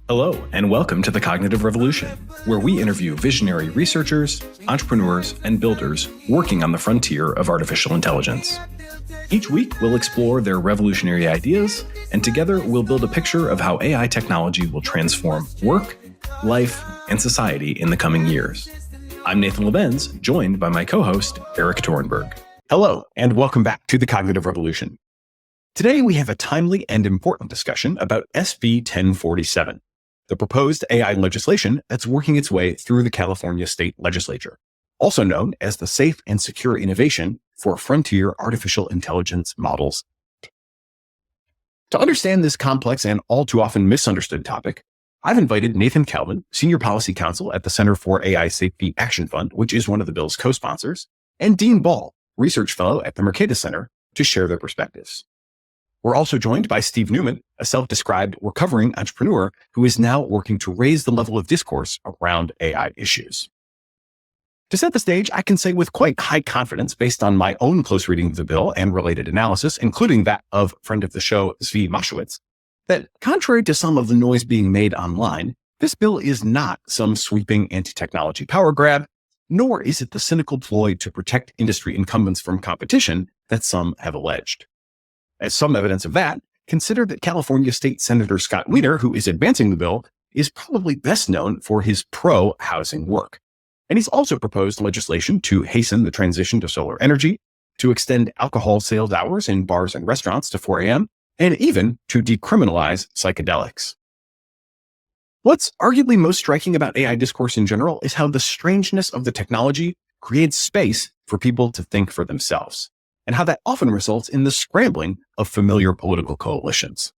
Hello, and welcome to The Cognitive Revolution, where we interview visionary researchers, entrepreneurs, and builders working on the frontier of artificial intelligence. Each week, we'll explore their revolutionary ideas, and together we'll build a picture of how AI technology will transform work, life, and society in the coming years. I'm Nathan Lebenz, joined by my co-host, Eric Torenberg. Hello, and welcome back to The Cognitive Revolution. Today, we have a timely and important discussion about SB 1047, the proposed AI legislation that's working its way through the California State Legislature, also known as the Safe and Secure Innovation for Frontier Artificial Intelligence Models. To understand this complex and all too often misunderstood topic, I've invited Nathan Calvin, Senior Policy Counsel at the Center for AI Safety Action Fund, which is one of the bill's co-sponsors, and Dean Ball, Research Fellow at the Mercatus Center, to share their perspectives. We're also joined by Steve Newman, a self-described recovering entrepreneur who is now working to raise the level of discourse around AI issues. To set the stage, I can say with quite high confidence, based on my own close reading of the bill and related analysis, including that of friend of the show, Zvi Mowshowitz, that contrary to some of the noise being made online, this bill is not some sweeping anti-technology power grab, nor is it the cynical ploy to protect industry incumbents from competition that some have alleged. As some evidence of that, consider that California State Senator Scott Wiener, who is advancing the bill, is probably best known for his pro-housing work. And he's also proposed legislation to hasten the transition to solar energy, to extend alcohol sales hours in bars and restaurants to 4 a.m., and even to decriminalize psychedelics. What's arguably most striking about AI discourse in general is how the strangeness of the technology creates space for people to think for themselves, and how that often results in the scrambling of familiar political coalitions.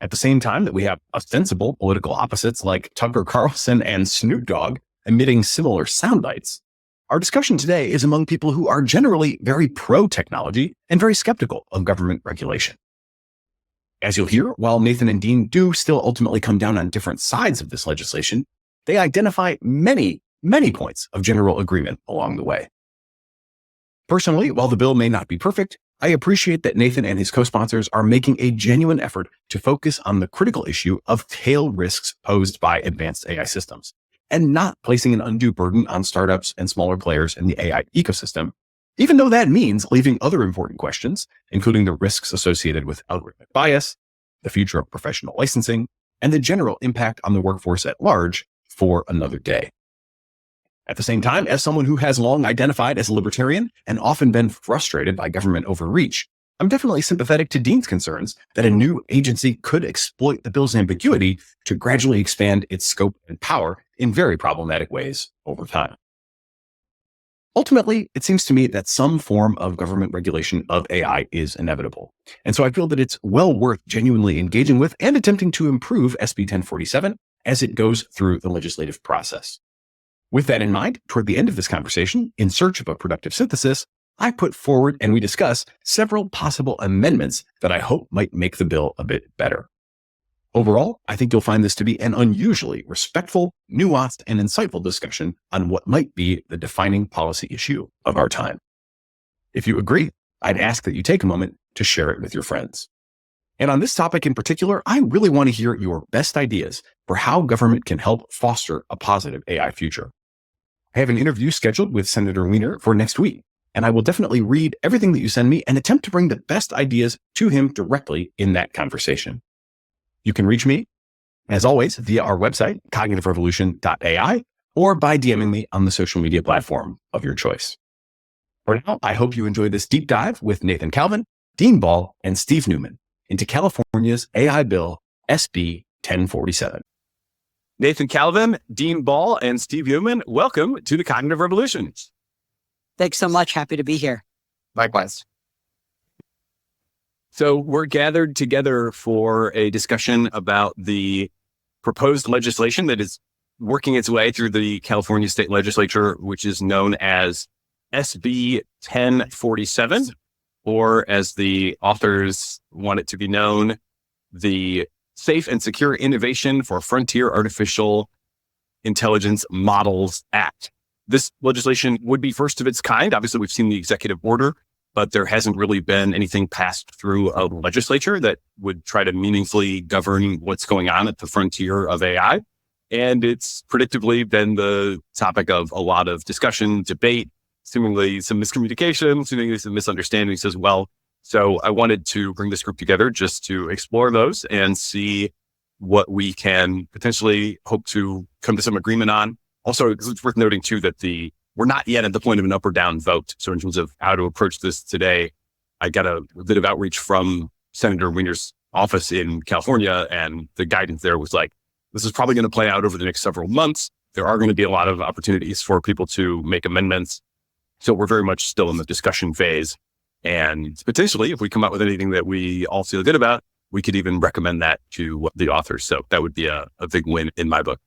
At the same time that we have ostensible political opposites like Tucker Carlson and Snoop Dogg emitting similar sound bites, our discussion today is among people who are generally very pro-technology and very skeptical of government regulation. As you'll hear, while Nathan and Dean do still ultimately come down on different sides of this legislation, they identify many points of general agreement along the way. Personally, while the bill may not be perfect, I appreciate that Nathan and his co-sponsors are making a genuine effort to focus on the critical issue of tail risks posed by advanced AI systems, and not placing an undue burden on startups and smaller players in the AI ecosystem, even though that means leaving other important questions, including the risks associated with algorithmic bias, the future of professional licensing, and the general impact on the workforce at large, for another day. At the same time, as someone who has long identified as a libertarian and often been frustrated by government overreach, I'm definitely sympathetic to Dean's concerns that a new agency could exploit the bill's ambiguity to gradually expand its scope and power in very problematic ways over time. Ultimately, it seems to me that some form of government regulation of AI is inevitable. And so I feel that it's well worth genuinely engaging with and attempting to improve SB 1047 as it goes through the legislative process. With that in mind, toward the end of this conversation, in search of a productive synthesis, I put forward and we discuss several possible amendments that I hope might make the bill a bit better. Overall, I think you'll find this to be an unusually respectful, nuanced, and insightful discussion on what might be the defining policy issue of our time. If you agree, I'd ask that you take a moment to share it with your friends. And on this topic in particular, I really want to hear your best ideas for how government can help foster a positive AI future. I have an interview scheduled with Senator Wiener for next week, and I will definitely read everything that you send me and attempt to bring the best ideas to him directly in that conversation. You can reach me, as always, via our website, cognitiverevolution.ai, or by DMing me on the social media platform of your choice. For now, I hope you enjoy this deep dive with Nathan Calvin, Dean Ball, and Steve Newman into California's AI bill, SB 1047. Nathan Calvin, Dean Ball, and Steve Newman, welcome to the Cognitive Revolution. Thanks so much. Happy to be here. Likewise. So we're gathered together for a discussion about the proposed legislation that is working its way through the California State Legislature, which is known as SB 1047, or as the authors want it to be known, the Safe and Secure Innovation for Frontier Artificial Intelligence Models Act. This legislation would be first of its kind. Obviously, we've seen the executive order but there hasn't really been anything passed through a legislature that would try to meaningfully govern what's going on at the frontier of AI. And it's predictably been the topic of a lot of discussion, debate, seemingly some miscommunication, seemingly some misunderstandings as well. So I wanted to bring this group together just to explore those and see what we can potentially hope to come to some agreement on. Also, it's worth noting too that we're not yet at the point of an up or down vote. So in terms of how to approach this today, I got a bit of outreach from Senator Wiener's office in California, and the guidance there was like, this is probably going to play out over the next several months. There are going to be a lot of opportunities for people to make amendments. So we're very much still in the discussion phase. And potentially, if we come out with anything that we all feel good about, we could even recommend that to the authors. So that would be a big win in my book.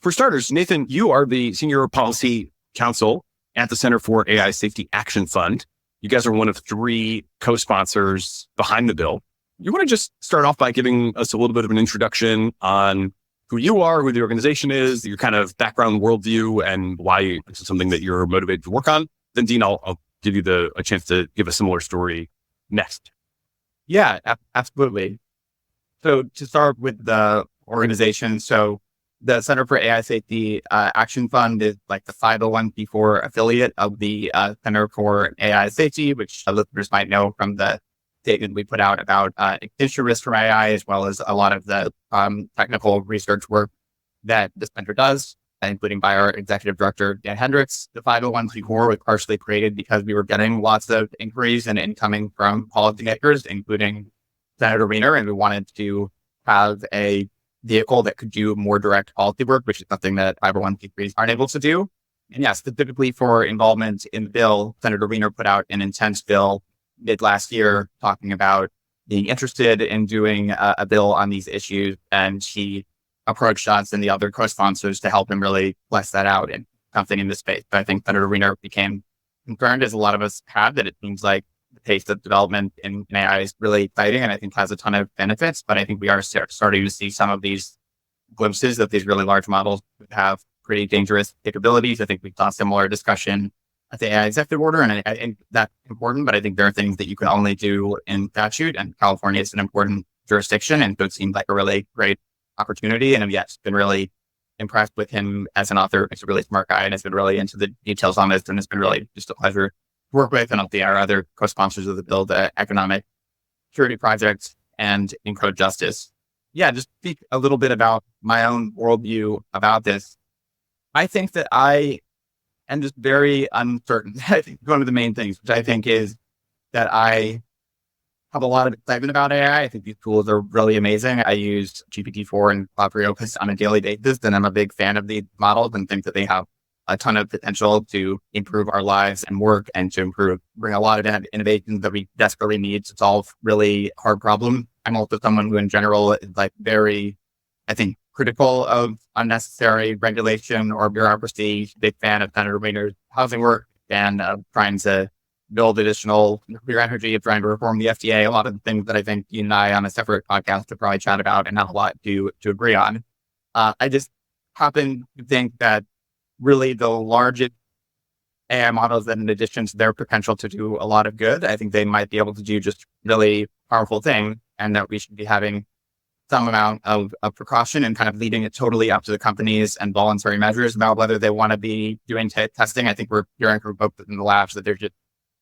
For starters, Nathan, you are the Senior Policy Counsel at the Center for AI Safety Action Fund. You guys are one of 3 co-sponsors behind the bill. You want to just start off by giving us a little bit of an introduction on who you are, who the organization is, your kind of background worldview, and why this is something that you're motivated to work on. Then Dean, I'll give you a chance to give a similar story next. Yeah, absolutely. So to start with the organization, so the Center for AI Safety Action Fund is like the 501c4 affiliate of the Center for AI Safety, which listeners might know from the statement we put out about extinction risk from AI, as well as a lot of the technical research work that the center does, including by our executive director, Dan Hendricks. The 501c4 was partially created because we were getting lots of inquiries and incoming from policymakers, including Senator Wiener, and we wanted to have a vehicle that could do more direct policy work, which is something that 501c3s aren't able to do. And yeah, specifically for involvement in the bill, Senator Wiener put out an intent bill mid last year talking about being interested in doing a bill on these issues. And he approached us and the other co-sponsors to help him really flesh that out and something in this space. But I think Senator Wiener became concerned, as a lot of us have, that it seems like the pace of development in AI is really exciting and I think has a ton of benefits. But I think we are starting to see some of these glimpses that these really large models have pretty dangerous capabilities. I think we saw similar discussion at the AI executive order, and I think that's important, but I think there are things that you can only do in statute, and California is an important jurisdiction, and so it seemed like a really great opportunity. And I've yet been really impressed with him as an author. He's a really smart guy and has been really into the details on this, and it's been really just a pleasure to work with. And our other co-sponsors of the bill, the Economic Security Project and Encode Justice. Yeah, just speak a little bit about my own worldview about this. I think that I am just very uncertain. I think one of the main things, which I think is that I have a lot of excitement about AI. I think these tools are really amazing. I use GPT-4 and Cloud for Opus on a daily basis, and I'm a big fan of these models and think that they have a ton of potential to improve our lives and work and to bring a lot of innovations that we desperately need to solve really hard problems. I'm also someone who in general is like very, I think, critical of unnecessary regulation or bureaucracy. Big fan of Senator Wiener's housing work and trying to build additional nuclear energy, of trying to reform the FDA, a lot of the things that I think you and I on a separate podcast could probably chat about and have a lot to agree on. I just happen to think that really the largest AI models that, in addition to their potential to do a lot of good, I think they might be able to do just really powerful things, and that we should be having some amount of precaution and kind of leaving it totally up to the companies and voluntary measures about whether they want to be doing testing. I think we're hearing from folks in the labs that there's just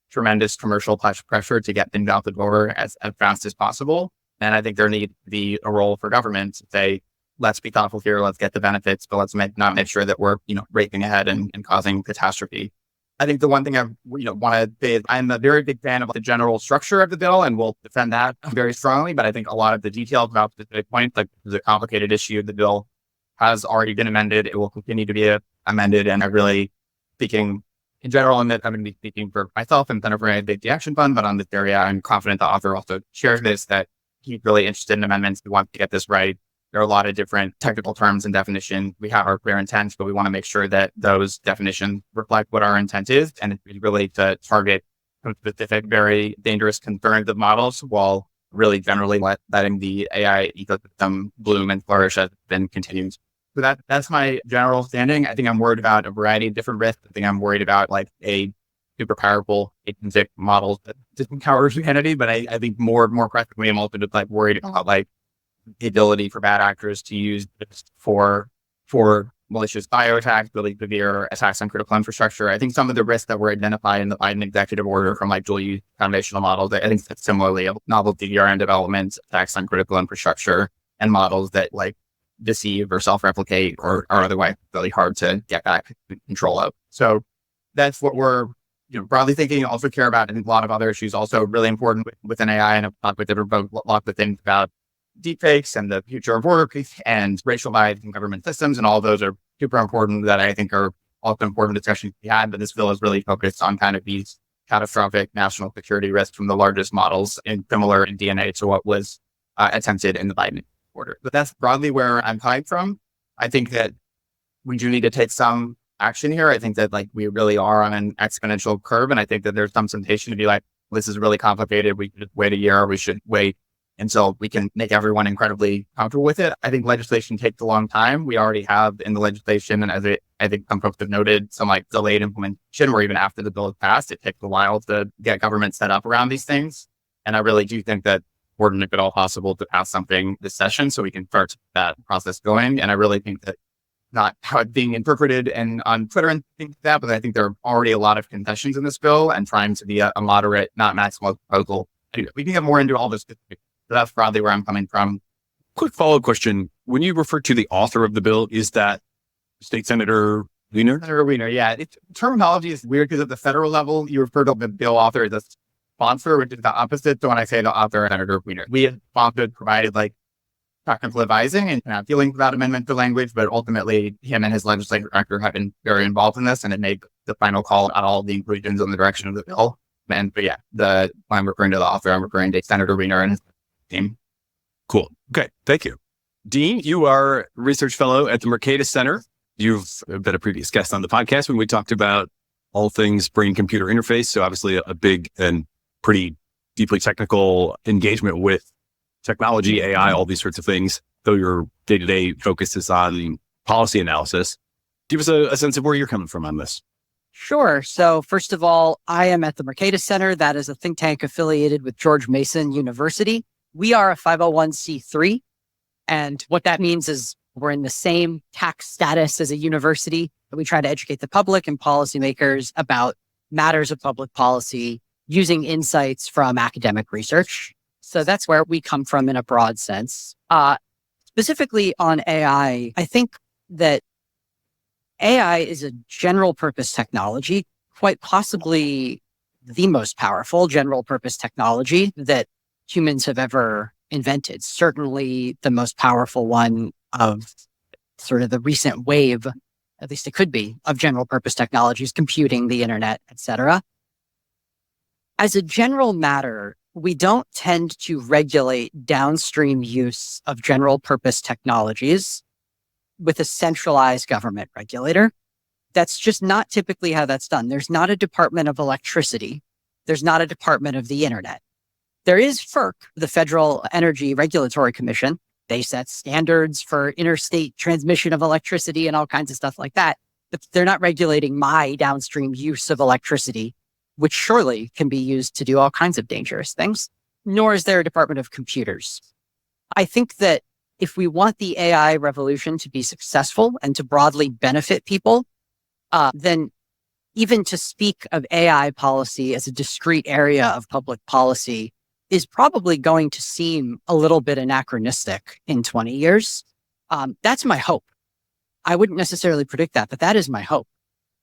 tremendous commercial pressure to get things out the door as fast as possible. And I think there needs to be a role for government to say, let's be thoughtful here, let's get the benefits, but let's not make sure that we're, racing ahead and causing catastrophe. I think the one thing I want to say is I'm a very big fan of the general structure of the bill, and we'll defend that very strongly. But I think a lot of the details about specific points, like the complicated issue, the bill has already been amended. It will continue to be amended. And I'm really speaking in general, and that I'm going to be speaking for myself and Center for AI Safety Action Fund. But on this area, I'm confident the author also shares this, that he's really interested in amendments. We want to get this right. There are a lot of different technical terms and definitions. We have our clear intent, but we want to make sure that those definitions reflect what our intent is. And it's really to target some specific, very dangerous concerns of models while really generally letting the AI ecosystem bloom and flourish as it's been continuing. So that's my general standing. I think I'm worried about a variety of different risks. I think I'm worried about like a super powerful agentic models that disempower humanity. But I think more practically, I'm also just like worried about like the ability for bad actors to use this for malicious bio attacks, really severe attacks on critical infrastructure. I think some of the risks that were identified in the Biden executive order from like dual use foundational models, I think that's similarly novel DDRN development, attacks on critical infrastructure, and models that like deceive or self-replicate or are otherwise really hard to get back control of. So that's what we're broadly thinking. Also care about, I think, a lot of other issues also really important within AI, and I've talked with different lots of things about deepfakes and the future of work and racial bias in government systems, and all of those are super important that I think are also important discussions to be had. But this bill is really focused on kind of these catastrophic national security risks from the largest models, and similar in DNA to what was attempted in the Biden order. But that's broadly where I'm coming from. I think that we do need to take some action here. I think that like we really are on an exponential curve, and I think that there's some temptation to be like, this is really complicated. We should wait a year, or we should wait until we can make everyone incredibly comfortable with it. I think legislation takes a long time. We already have in the legislation, and I think some folks have noted, some like delayed implementation, where even after the bill is passed, it takes a while to get government set up around these things. And I really do think that important, if at all possible, to pass something this session so we can start that process going. And I really think that not how it's being interpreted and on Twitter and things like that, but I think there are already a lot of concessions in this bill and trying to be a moderate, not maximal proposal. We can get more into all this. So that's broadly where I'm coming from. Quick follow-up question. When you refer to the author of the bill, is that State Senator Wiener? Senator Wiener, yeah. Terminology is weird because at the federal level, you refer to the bill author as a sponsor, which is the opposite. So when I say the author, Senator Wiener, we have sponsored, provided like technical advising and feelings about amendment to language, but ultimately him and his legislative director have been very involved in this, and it made the final call on all the inclusions in the direction of the bill. But yeah, when I'm referring to the author, I'm referring to Senator Wiener and his team. Cool. Okay. Thank you. Dean, you are a research fellow at the Mercatus Center. You've been a previous guest on the podcast when we talked about all things brain-computer interface. So obviously a big and pretty deeply technical engagement with technology, AI, all these sorts of things, though your day-to-day focus is on policy analysis. Give us a sense of where you're coming from on this. Sure. So first of all, I am at the Mercatus Center. That is a think tank affiliated with George Mason University. We are a 501c3. And what that means is we're in the same tax status as a university, but we try to educate the public and policymakers about matters of public policy using insights from academic research. So that's where we come from in a broad sense. Specifically on AI, I think that AI is a general purpose technology, quite possibly the most powerful general purpose technology that humans have ever invented. Certainly the most powerful one of sort of the recent wave, at least it could be, of general purpose technologies, computing, the internet, etc. As a general matter, we don't tend to regulate downstream use of general purpose technologies with a centralized government regulator. That's just not typically how that's done. There's not a Department of Electricity. There's not a Department of the Internet. There is FERC, the Federal Energy Regulatory Commission. They set standards for interstate transmission of electricity and all kinds of stuff like that. But they're not regulating my downstream use of electricity, which surely can be used to do all kinds of dangerous things. Nor is there a Department of Computers. I think that if we want the AI revolution to be successful and to broadly benefit people, then even to speak of AI policy as a discrete area of public policy is probably going to seem a little bit anachronistic in 20 years. That's my hope. I wouldn't necessarily predict that, but that is my hope.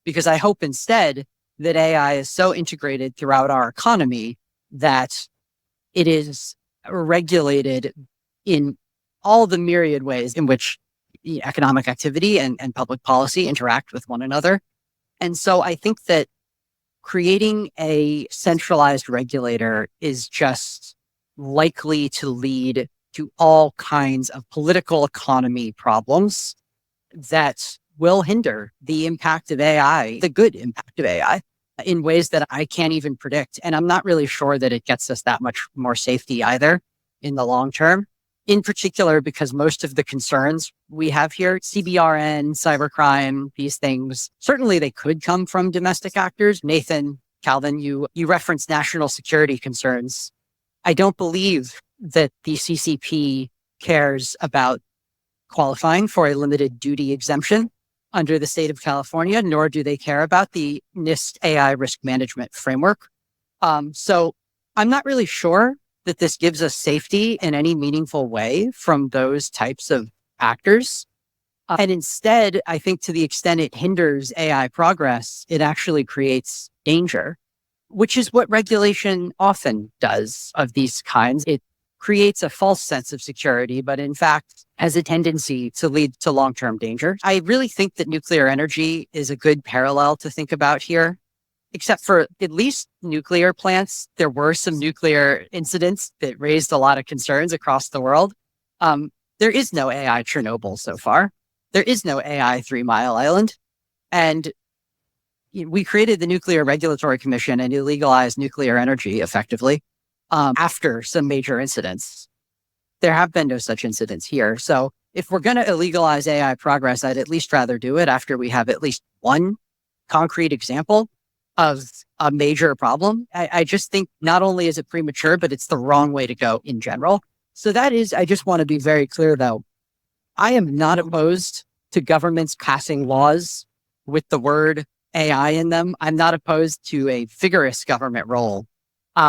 Because I hope instead that AI is so integrated throughout our economy that it is regulated in all the myriad ways in which economic activity and public policy interact with one another. And so I think that creating a centralized regulator is just likely to lead to all kinds of political economy problems that will hinder the impact of AI, the good impact of AI, in ways that I can't even predict. And I'm not really sure that it gets us that much more safety either in the long term. In particular, because most of the concerns we have here, CBRN, cybercrime, these things, certainly they could come from domestic actors. Nathan Calvin, you referenced national security concerns. I don't believe that the CCP cares about qualifying for a limited duty exemption under the state of California, nor do they care about the NIST AI risk management framework. So I'm not really sure that this gives us safety in any meaningful way from those types of actors. And instead, I think to the extent it hinders AI progress, it actually creates danger, which is what regulation often does of these kinds. It creates a false sense of security, but in fact has a tendency to lead to long-term danger. I really think that nuclear energy is a good parallel to think about here, except for at least nuclear plants. There were some nuclear incidents that raised a lot of concerns across the world. There is no AI Chernobyl so far. There is no AI 3 Mile Island. And we created the Nuclear Regulatory Commission and illegalized nuclear energy effectively after some major incidents. There have been no such incidents here. So if we're going to illegalize AI progress, I'd at least rather do it after we have at least one concrete example of a major problem. I just think not only is it premature, but it's the wrong way to go in general. So that is, I just want to be very clear though, I am not opposed to governments passing laws with the word AI in them. I'm not opposed to a vigorous government role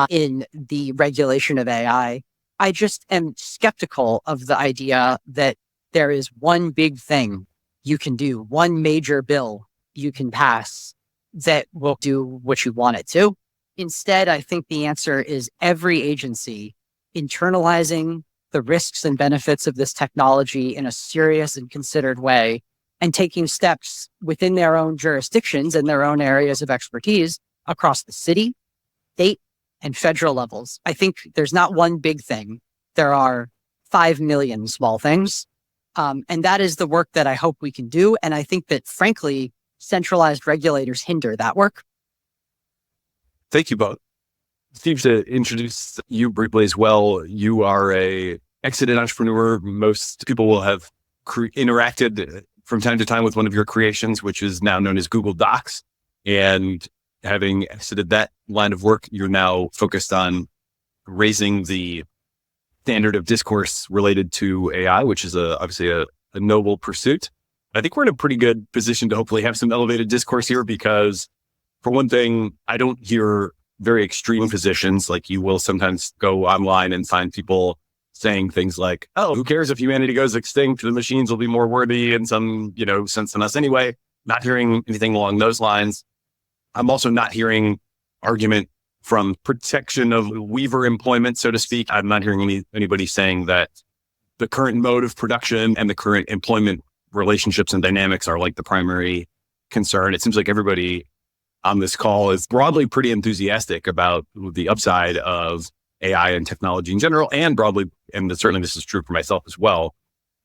in the regulation of AI. I just am skeptical of the idea that there is one big thing you can do, one major bill you can pass that will do what you want it to. Instead, I think the answer is every agency internalizing the risks and benefits of this technology in a serious and considered way and taking steps within their own jurisdictions and their own areas of expertise across the city, state, and federal levels. I think there's not one big thing. There are 5 million small things. And that is the work that I hope we can do. And I think that, frankly, centralized regulators hinder that work. Thank you both. Steve, to introduce you briefly as well, you are a exited entrepreneur. Most people will have interacted from time to time with one of your creations, which is now known as Google Docs. And having exited that line of work, you're now focused on raising the standard of discourse related to AI, which is obviously a noble pursuit. I think we're in a pretty good position to hopefully have some elevated discourse here because, for one thing, I don't hear very extreme positions. Like, you will sometimes go online and find people saying things like, oh, who cares if humanity goes extinct? The machines will be more worthy in some, sense than us anyway. Not hearing anything along those lines. I'm also not hearing argument from protection of weaver employment, so to speak. I'm not hearing anybody saying that the current mode of production and the current employment relationships and dynamics are like the primary concern. It seems like everybody on this call is broadly pretty enthusiastic about the upside of AI and technology in general, and broadly, and certainly this is true for myself as well,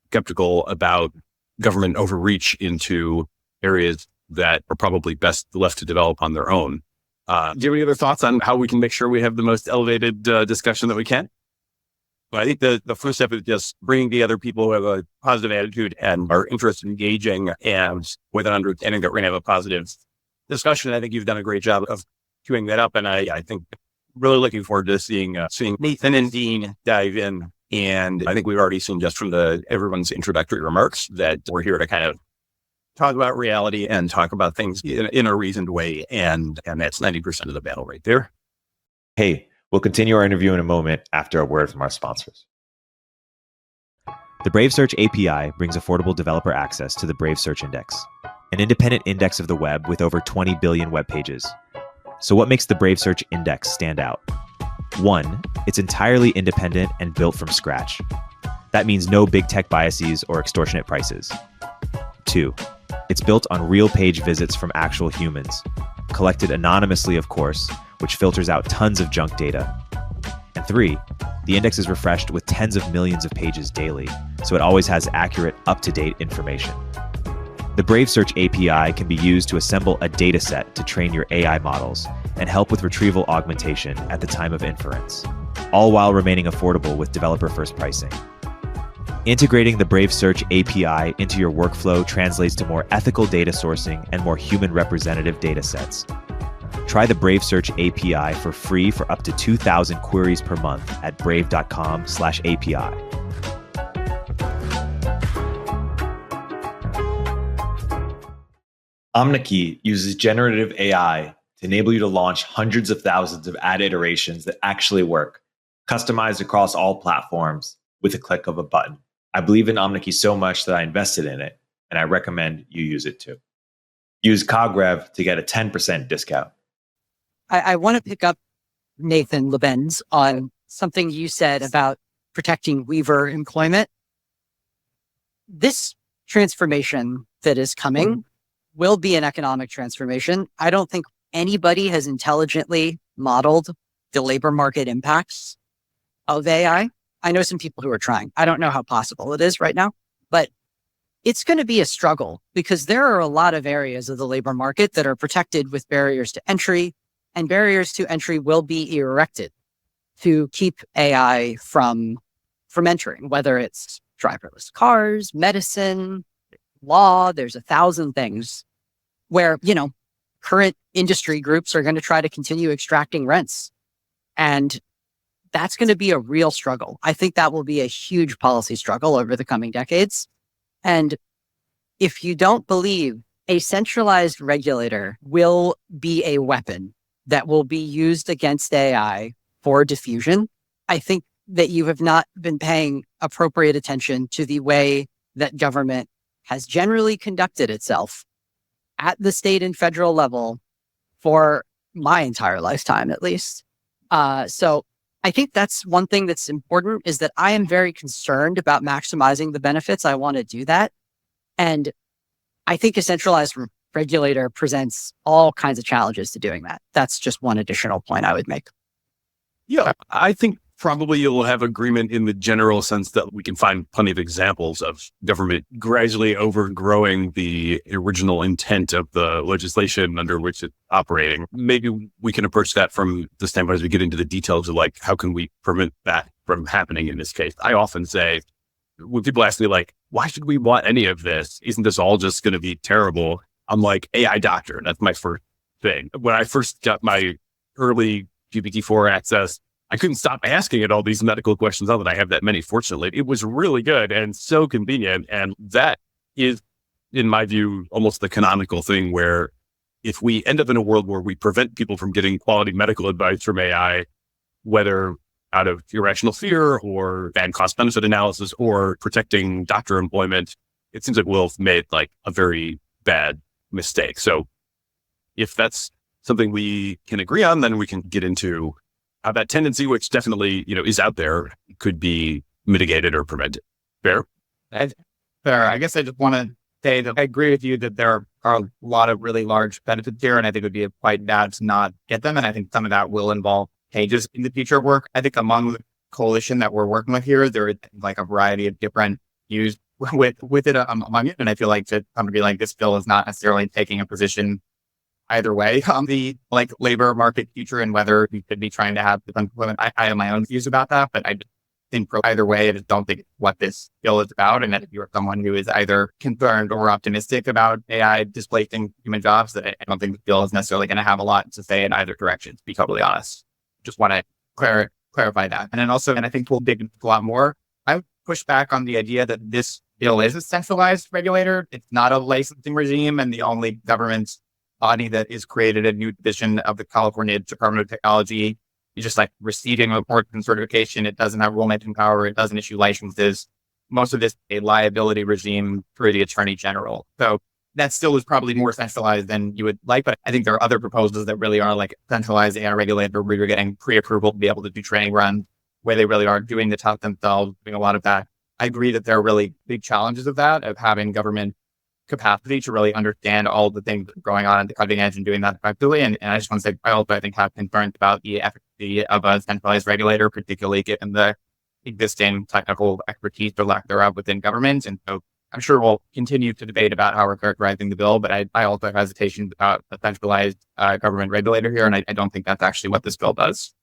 skeptical about government overreach into areas that are probably best left to develop on their own. Do you have any other thoughts on how we can make sure we have the most elevated discussion that we can? Well, I think the first step is just bringing together people who have a positive attitude and are interested in engaging, and with an understanding that we're going to have a positive discussion. I think you've done a great job of queuing that up. And I think really looking forward to seeing Nathan and Dean dive in. And I think we've already seen just from everyone's introductory remarks that we're here to kind of talk about reality and talk about things in a reasoned way. And that's 90% of the battle right there. Hey, we'll continue our interview in a moment after a word from our sponsors. The Brave Search API brings affordable developer access to the Brave Search Index, an independent index of the web with over 20 billion web pages. So what makes the Brave Search Index stand out? 1, it's entirely independent and built from scratch. That means no big tech biases or extortionate prices. 2, it's built on real page visits from actual humans, collected anonymously, of course, which filters out tons of junk data. And 3, the index is refreshed with tens of millions of pages daily, so it always has accurate, up-to-date information. The Brave Search API can be used to assemble a data set to train your AI models and help with retrieval augmentation at the time of inference, all while remaining affordable with developer-first pricing. Integrating the Brave Search API into your workflow translates to more ethical data sourcing and more human representative data sets. Try the Brave Search API for free for up to 2,000 queries per month at brave.com/API. Omneky uses generative AI to enable you to launch hundreds of thousands of ad iterations that actually work, customized across all platforms with a click of a button. I believe in Omneky so much that I invested in it, and I recommend you use it too. Use CogRev to get a 10% discount. I want to pick up Nathan Lebenz on something you said about protecting Weaver employment. This transformation that is coming will be an economic transformation. I don't think anybody has intelligently modeled the labor market impacts of AI. I know some people who are trying. I don't know how possible it is right now, but it's going to be a struggle because there are a lot of areas of the labor market that are protected with barriers to entry, and barriers to entry will be erected to keep AI from entering, whether it's driverless cars, medicine, law. There's 1,000 things where, current industry groups are going to try to continue extracting rents. And that's going to be a real struggle. I think that will be a huge policy struggle over the coming decades. And if you don't believe a centralized regulator will be a weapon that will be used against AI for diffusion, I think that you have not been paying appropriate attention to the way that government has generally conducted itself at the state and federal level for my entire lifetime, at least. So I think that's one thing that's important, is that I am very concerned about maximizing the benefits. I want to do that. And I think a centralized regulator presents all kinds of challenges to doing that. That's just one additional point I would make. Yeah, I think probably you'll have agreement in the general sense that we can find plenty of examples of government gradually overgrowing the original intent of the legislation under which it's operating. Maybe we can approach that from the standpoint as we get into the details of how can we prevent that from happening in this case. I often say, when people ask me why should we want any of this? Isn't this all just going to be terrible? I'm like, AI doctor. That's my first thing. When I first got my early GPT-4 access, I couldn't stop asking it all these medical questions. Not that I have that many, fortunately. It was really good and so convenient. And that is, in my view, almost the canonical thing where if we end up in a world where we prevent people from getting quality medical advice from AI, whether out of irrational fear or bad cost benefit analysis or protecting doctor employment, it seems like we'll have made a very bad mistake. So if that's something we can agree on, then we can get into how that tendency, which definitely, is out there, could be mitigated or prevented. Fair? Fair. I guess I just want to say that I agree with you that there are a lot of really large benefits here, and I think it would be quite bad to not get them. And I think some of that will involve changes in the future of work. I think among the coalition that we're working with here, there is a variety of different views with it among it. And I feel like to come to be this bill is not necessarily taking a position either way on the labor market future and whether we could be trying to have different employment. I have my own views about that, but I think either way, I just don't think it's what this bill is about. And that if you're someone who is either concerned or optimistic about AI displacing human jobs, that I don't think the bill is necessarily going to have a lot to say in either direction, to be totally honest. Just want to clarify that. And then also, and I think we'll dig into a lot more, I would push back on the idea that this bill is a centralized regulator. It's not a licensing regime, and the only government body that is created a new division of the California Department of Technology is just receiving reports and certification. It doesn't have rulemaking power. It doesn't issue licenses. Most of this is a liability regime through the Attorney General. So that still is probably more centralized than you would like. But I think there are other proposals that really are centralized AI regulator where you're getting pre-approval to be able to do training runs, where they really are doing the test themselves, doing a lot of that. I agree that there are really big challenges of that, of having government capacity to really understand all the things going on at the cutting edge and doing that effectively. And I just want to say, I think have concerns about the efficacy of a centralized regulator, particularly given the existing technical expertise or lack thereof within government. And so I'm sure we'll continue to debate about how we're characterizing the bill, but I also have hesitations about a centralized government regulator here. And I don't think that's actually what this bill does.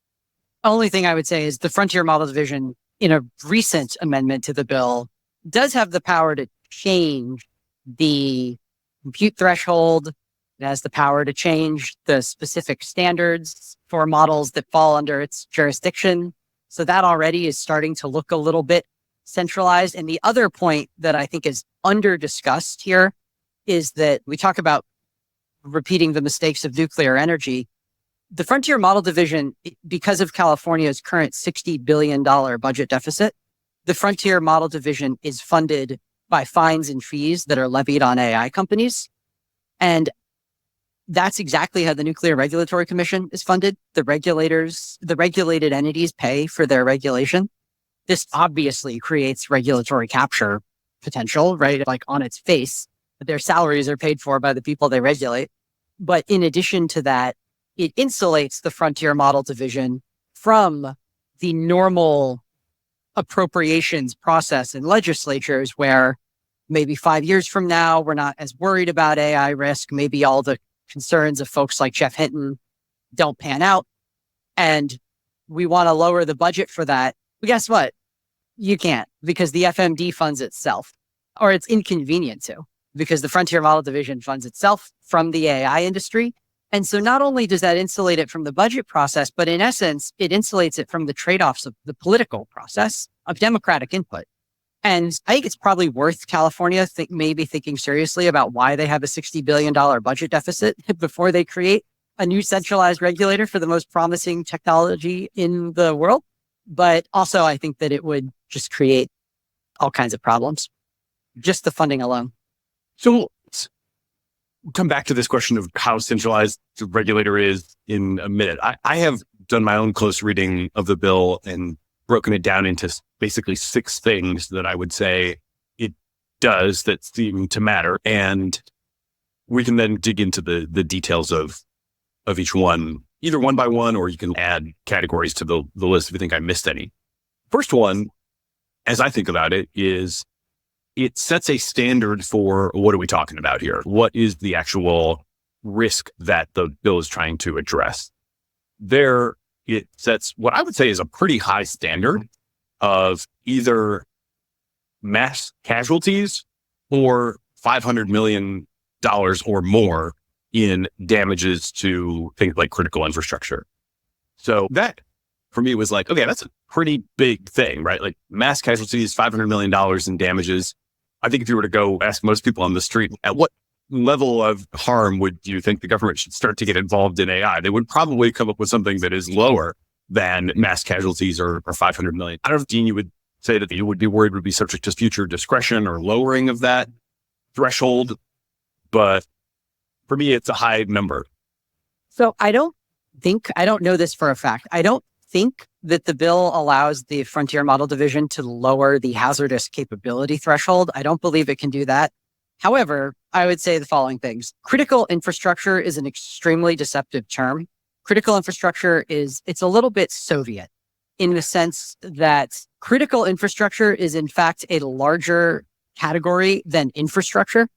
Only thing I would say is the Frontier Model Division, in a recent amendment to the bill, does have the power to change the compute threshold, It has the power to change the specific standards for models that fall under its jurisdiction. So that already is starting to look a little bit centralized. And the other point that I think is under discussed here is that we talk about repeating the mistakes of nuclear energy. The Frontier Model Division, because of California's current $60 billion budget deficit, the Frontier Model Division is funded by fines and fees that are levied on AI companies. And that's exactly how the Nuclear Regulatory Commission is funded. The regulators, the regulated entities pay for their regulation. This obviously creates regulatory capture potential, right? Like on its face, their salaries are paid for by the people they regulate. But in addition to that, it insulates the Frontier Model Division from the normal appropriations process in legislatures where maybe 5 years from now, we're not as worried about AI risk. Maybe all the concerns of folks like Jeff Hinton don't pan out. And we want to lower the budget for that. But guess what? You can't, because the FMD funds itself, or it's inconvenient to, because the Frontier Model Division funds itself from the AI industry. And so not only does that insulate it from the budget process, but in essence, it insulates it from the trade-offs of the political process of democratic input. And I think it's probably worth California maybe thinking seriously about why they have a $60 billion budget deficit before they create a new centralized regulator for the most promising technology in the world. But also, I think that it would just create all kinds of problems, just the funding alone. So let's come back to this question of how centralized the regulator is in a minute. I have done my own close reading of the bill and broken it down into basically 6 things that I would say it does that seem to matter. And we can then dig into the details of each one, either one by one, or you can add categories to the list if you think I missed any. First one, as I think about it, is it sets a standard for what are we talking about here? What is the actual risk that the bill is trying to address? There, it sets what I would say is a pretty high standard of either mass casualties or $500 million or more in damages to things like critical infrastructure. So that, for me, was like, okay, that's a pretty big thing, right? Like mass casualties, $500 million in damages. I think if you were to go ask most people on the street, at what level of harm would you think the government should start to get involved in AI? They would probably come up with something that is lower than mass casualties or 500 million. I don't know if, Dean, you would say that you would be worried would be subject to future discretion or lowering of that threshold, but for me, it's a high number. So I don't know this for a fact. I don't think that the bill allows the Frontier Model Division to lower the hazardous capability threshold. I don't believe it can do that. However, I would say the following things. Critical infrastructure is an extremely deceptive term. Critical infrastructure it's a little bit Soviet in the sense that critical infrastructure is in fact a larger category than infrastructure.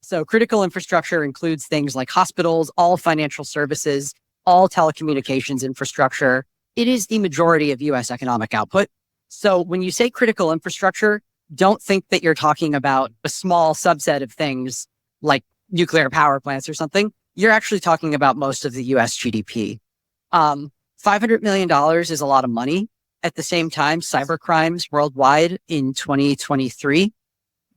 So critical infrastructure includes things like hospitals, all financial services, all telecommunications infrastructure. It is the majority of US economic output. So when you say critical infrastructure, don't think that you're talking about a small subset of things like nuclear power plants or something. You're actually talking about most of the US GDP. $500 million is a lot of money. At the same time, cyber crimes worldwide in 2023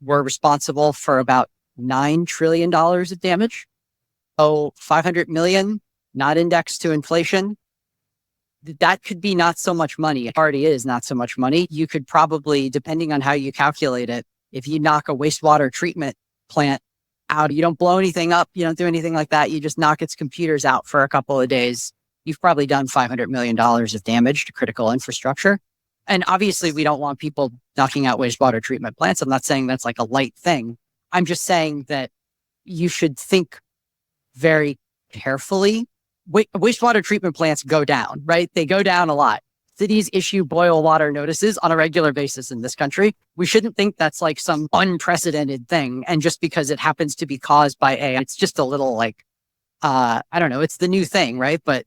were responsible for about $9 trillion of damage. Oh, 500 million, not indexed to inflation. That could be not so much money. It already is not so much money. You could probably, depending on how you calculate it, if you knock a wastewater treatment plant out, you don't blow anything up, you don't do anything like that, you just knock its computers out for a couple of days, you've probably done $500 million of damage to critical infrastructure. And obviously, we don't want people knocking out wastewater treatment plants. I'm not saying that's like a light thing. I'm just saying that you should think very carefully. Wastewater treatment plants go down, right? They go down a lot. Cities issue boil water notices on a regular basis in this country. We shouldn't think that's like some unprecedented thing. And just because it happens to be caused by AI, it's just a little like, I don't know, it's the new thing, right? But,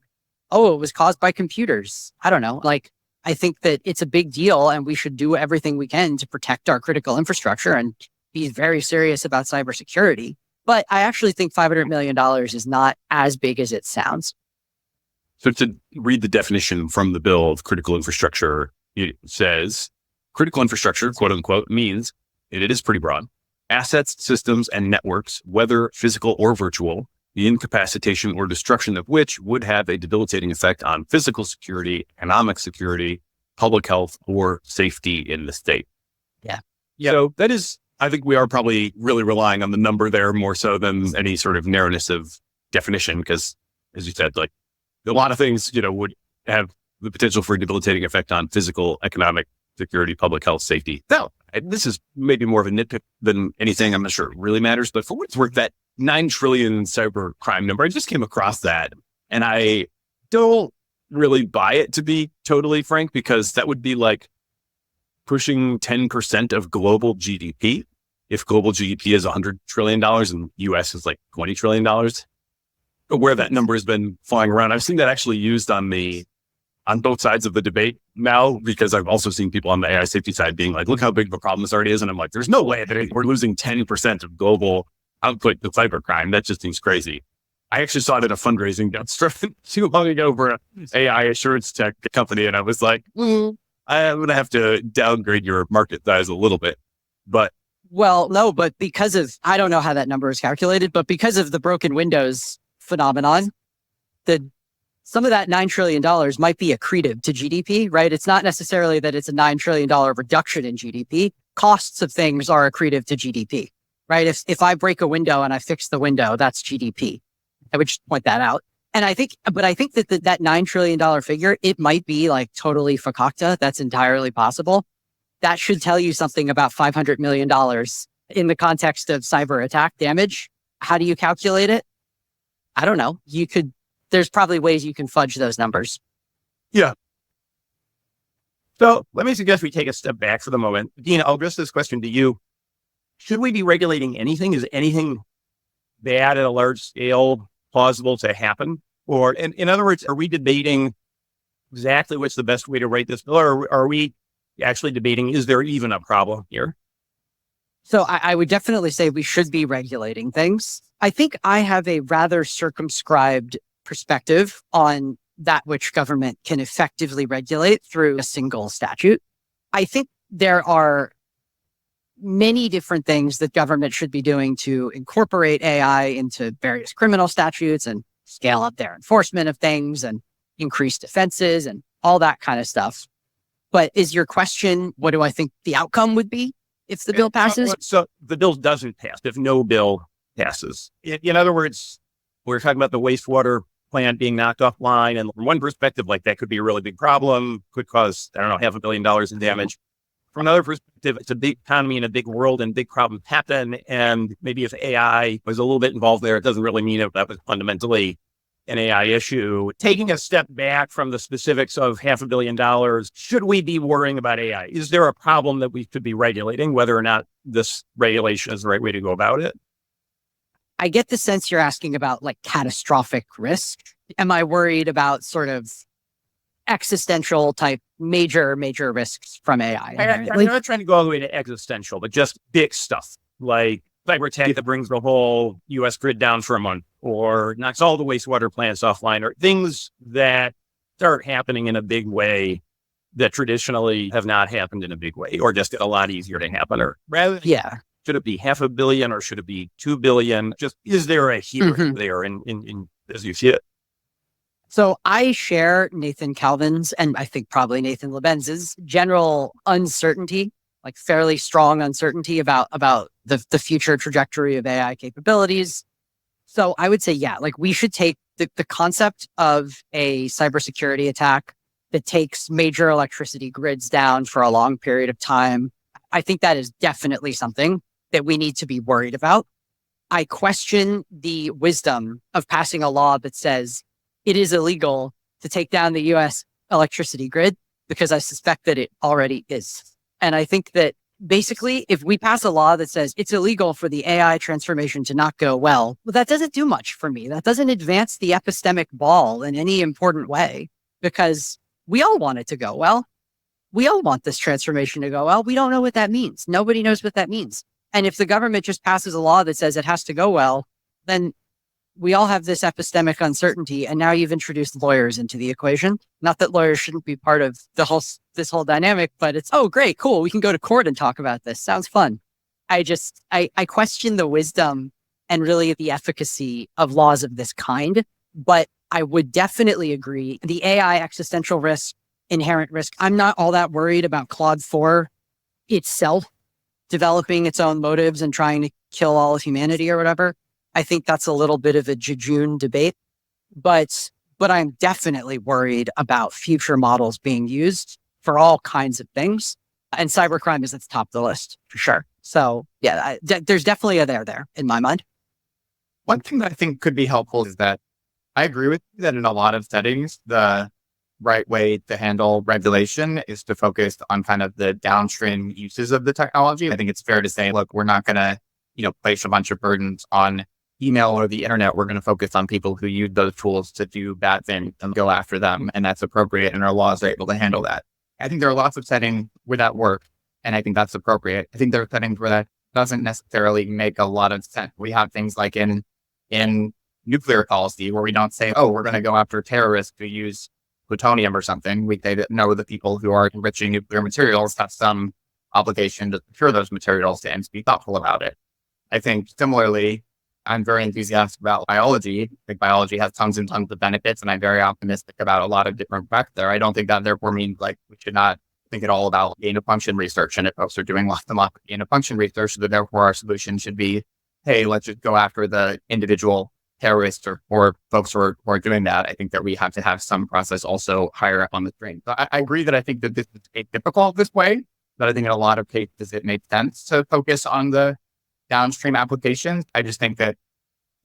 oh, it was caused by computers. I don't know. Like, I think that it's a big deal and we should do everything we can to protect our critical infrastructure and be very serious about cybersecurity. But I actually think $500 million is not as big as it sounds. So to read the definition from the bill of critical infrastructure, it says critical infrastructure, quote unquote, means, and it is pretty broad, assets, systems, and networks, whether physical or virtual, the incapacitation or destruction of which would have a debilitating effect on physical security, economic security, public health, or safety in the state. Yeah. So that is, I think we are probably really relying on the number there more so than any sort of narrowness of definition, because as you said, like a lot of things, would have the potential for a debilitating effect on physical, economic security, public health, safety. Now, this is maybe more of a nitpick than anything. I'm not sure it really matters, but for what it's worth, that 9 trillion cyber crime number, I just came across that and I don't really buy it, to be totally frank, because that would be like pushing 10% of global GDP. If global GDP is $100 trillion and US is like $20 trillion, where that number has been flying around. I've seen that actually used on both sides of the debate now, because I've also seen people on the AI safety side being like, look how big of a problem this already is. And I'm like, there's no way that we're losing 10% of global output to cybercrime. That just seems crazy. I actually saw it at a fundraising downstream too long ago for an AI assurance tech company. And I was like, I'm going to have to downgrade your market size a little bit. But Well, no, but because of, I don't know how that number is calculated, but because of the broken windows phenomenon, some of that $9 trillion might be accretive to GDP, right? It's not necessarily that it's a $9 trillion reduction in GDP. Costs of things are accretive to GDP, right? If I break a window and I fix the window, that's GDP. I would just point that out. And I think that that $9 trillion figure, it might be like totally fakakta. That's entirely possible. That should tell you something about $500 million in the context of cyber attack damage. How do you calculate it? I don't know. There's probably ways you can fudge those numbers. Yeah. So let me suggest we take a step back for the moment. Dean, I'll address this question to you. Should we be regulating anything? Is anything bad at a large scale plausible to happen? Or in other words, are we debating exactly what's the best way to write this bill? Or are we actually debating, is there even a problem here? So I would definitely say we should be regulating things. I think I have a rather circumscribed perspective on that which government can effectively regulate through a single statute. I think there are many different things that government should be doing to incorporate AI into various criminal statutes and scale up their enforcement of things and increase defenses and all that kind of stuff. But is your question, what do I think the outcome would be if the bill passes? So the bill doesn't pass, if no bill passes. In other words, we're talking about the wastewater plant being knocked offline. And from one perspective, like that could be a really big problem, could cause, I don't know, $500 million in damage. From another perspective, it's a big economy and a big world and big problems happen. And maybe if AI was a little bit involved there, it doesn't really mean that was fundamentally an AI issue. Taking a step back from the specifics of $500 million, should we be worrying about AI? Is there a problem that we could be regulating, whether or not this regulation is the right way to go about it? I get the sense you're asking about like catastrophic risk. Am I worried about sort of existential type major risks from AI? I'm not trying to go all the way to existential, but just big stuff like cyber attack that brings the whole US grid down for a month or knocks all the wastewater plants offline, or things that start happening in a big way that traditionally have not happened in a big way, or just get a lot easier to happen. Or rather, should it be $500 million or should it be $2 billion? Just, is there a here there in as you see it? So I share Nathan Calvin's, and I think probably Nathan Lebenz's general uncertainty, like fairly strong uncertainty about the future trajectory of AI capabilities. So I would say, yeah, like we should take the concept of a cybersecurity attack that takes major electricity grids down for a long period of time. I think that is definitely something that we need to be worried about. I question the wisdom of passing a law that says it is illegal to take down the US electricity grid, because I suspect that it already is. And I think that basically, if we pass a law that says it's illegal for the AI transformation to not go well, that doesn't do much for me. That doesn't advance the epistemic ball in any important way, because we all want it to go well. We all want this transformation to go well. We don't know what that means. Nobody knows what that means. And if the government just passes a law that says it has to go well, then we all have this epistemic uncertainty. And now you've introduced lawyers into the equation. Not that lawyers shouldn't be part of this whole dynamic, but it's, oh, great, cool. We can go to court and talk about this. Sounds fun. I question the wisdom and really the efficacy of laws of this kind. But I would definitely agree. The AI existential risk, inherent risk, I'm not all that worried about Claude 4 itself developing its own motives and trying to kill all of humanity or whatever. I think that's a little bit of a jejune debate, but I'm definitely worried about future models being used for all kinds of things. And cybercrime is at the top of the list for sure. So yeah, there's definitely a there in my mind. One thing that I think could be helpful is that I agree with you that in a lot of settings, the right way to handle regulation is to focus on kind of the downstream uses of the technology. I think it's fair to say, look, we're not going to, place a bunch of burdens on email or the internet. We're going to focus on people who use those tools to do bad things and go after them. And that's appropriate. And our laws are able to handle that. I think there are lots of settings where that works. And I think that's appropriate. I think there are settings where that doesn't necessarily make a lot of sense. We have things like in nuclear policy where we don't say, oh, we're going to go after terrorists who use plutonium or something. We say that no, the people who are enriching nuclear materials have some obligation to secure those materials and to be thoughtful about it. I think similarly, I'm very enthusiastic about biology. I think biology has tons and tons of benefits, and I'm very optimistic about a lot of different facts there. I don't think that therefore means like we should not think at all about gain of function research. And if folks are doing lots of gain of function research, so therefore our solution should be, hey, let's just go after the individual terrorists or folks who are doing that. I think that we have to have some process also higher up on the string. So I agree that I think that this is atypical this way, but I think in a lot of cases it makes sense to focus on the downstream applications. I just think that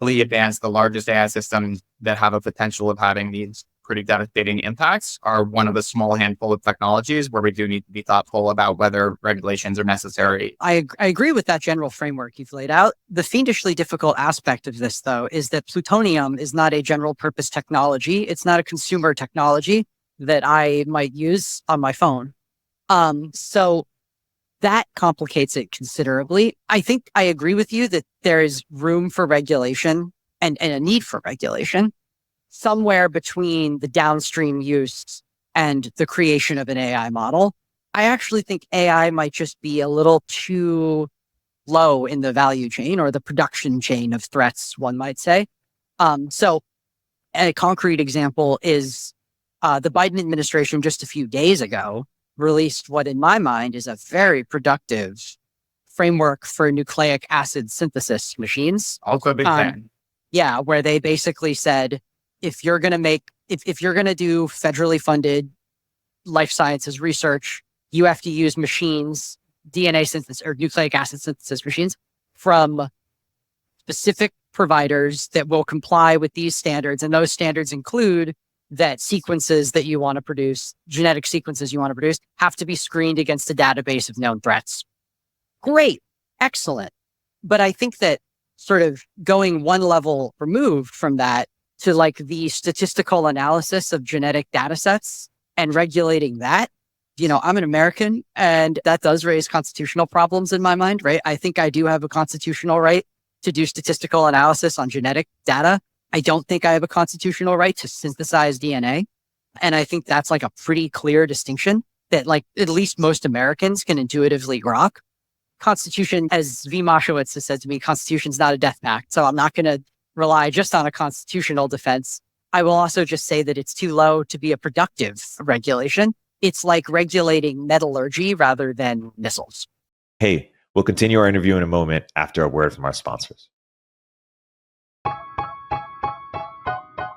really advanced, the largest AI systems that have a potential of having these pretty devastating impacts are one of a small handful of technologies where we do need to be thoughtful about whether regulations are necessary. I agree with that general framework you've laid out. The fiendishly difficult aspect of this, though, is that plutonium is not a general purpose technology. It's not a consumer technology that I might use on my phone. So that complicates it considerably. I think I agree with you that there is room for regulation and a need for regulation somewhere between the downstream use and the creation of an AI model. I actually think AI might just be a little too low in the value chain or the production chain of threats, one might say. So a concrete example is the Biden administration just a few days ago released what in my mind is a very productive framework for nucleic acid synthesis machines. Also a big fan. Yeah, where they basically said, if you're going to do federally funded life sciences research, you have to use machines, DNA synthesis or nucleic acid synthesis machines from specific providers that will comply with these standards. And those standards include that sequences that you want to produce, genetic sequences you want to produce, have to be screened against a database of known threats. Great. Excellent. But I think that sort of going one level removed from that to like the statistical analysis of genetic data sets and regulating that, I'm an American and that does raise constitutional problems in my mind, right? I think I do have a constitutional right to do statistical analysis on genetic data. I don't think I have a constitutional right to synthesize DNA. And I think that's like a pretty clear distinction that like at least most Americans can intuitively grok. Constitution, as V. Moshowitz has said to me, Constitution's not a death pact. So I'm not going to rely just on a constitutional defense. I will also just say that it's too low to be a productive regulation. It's like regulating metallurgy rather than missiles. Hey, we'll continue our interview in a moment after a word from our sponsors.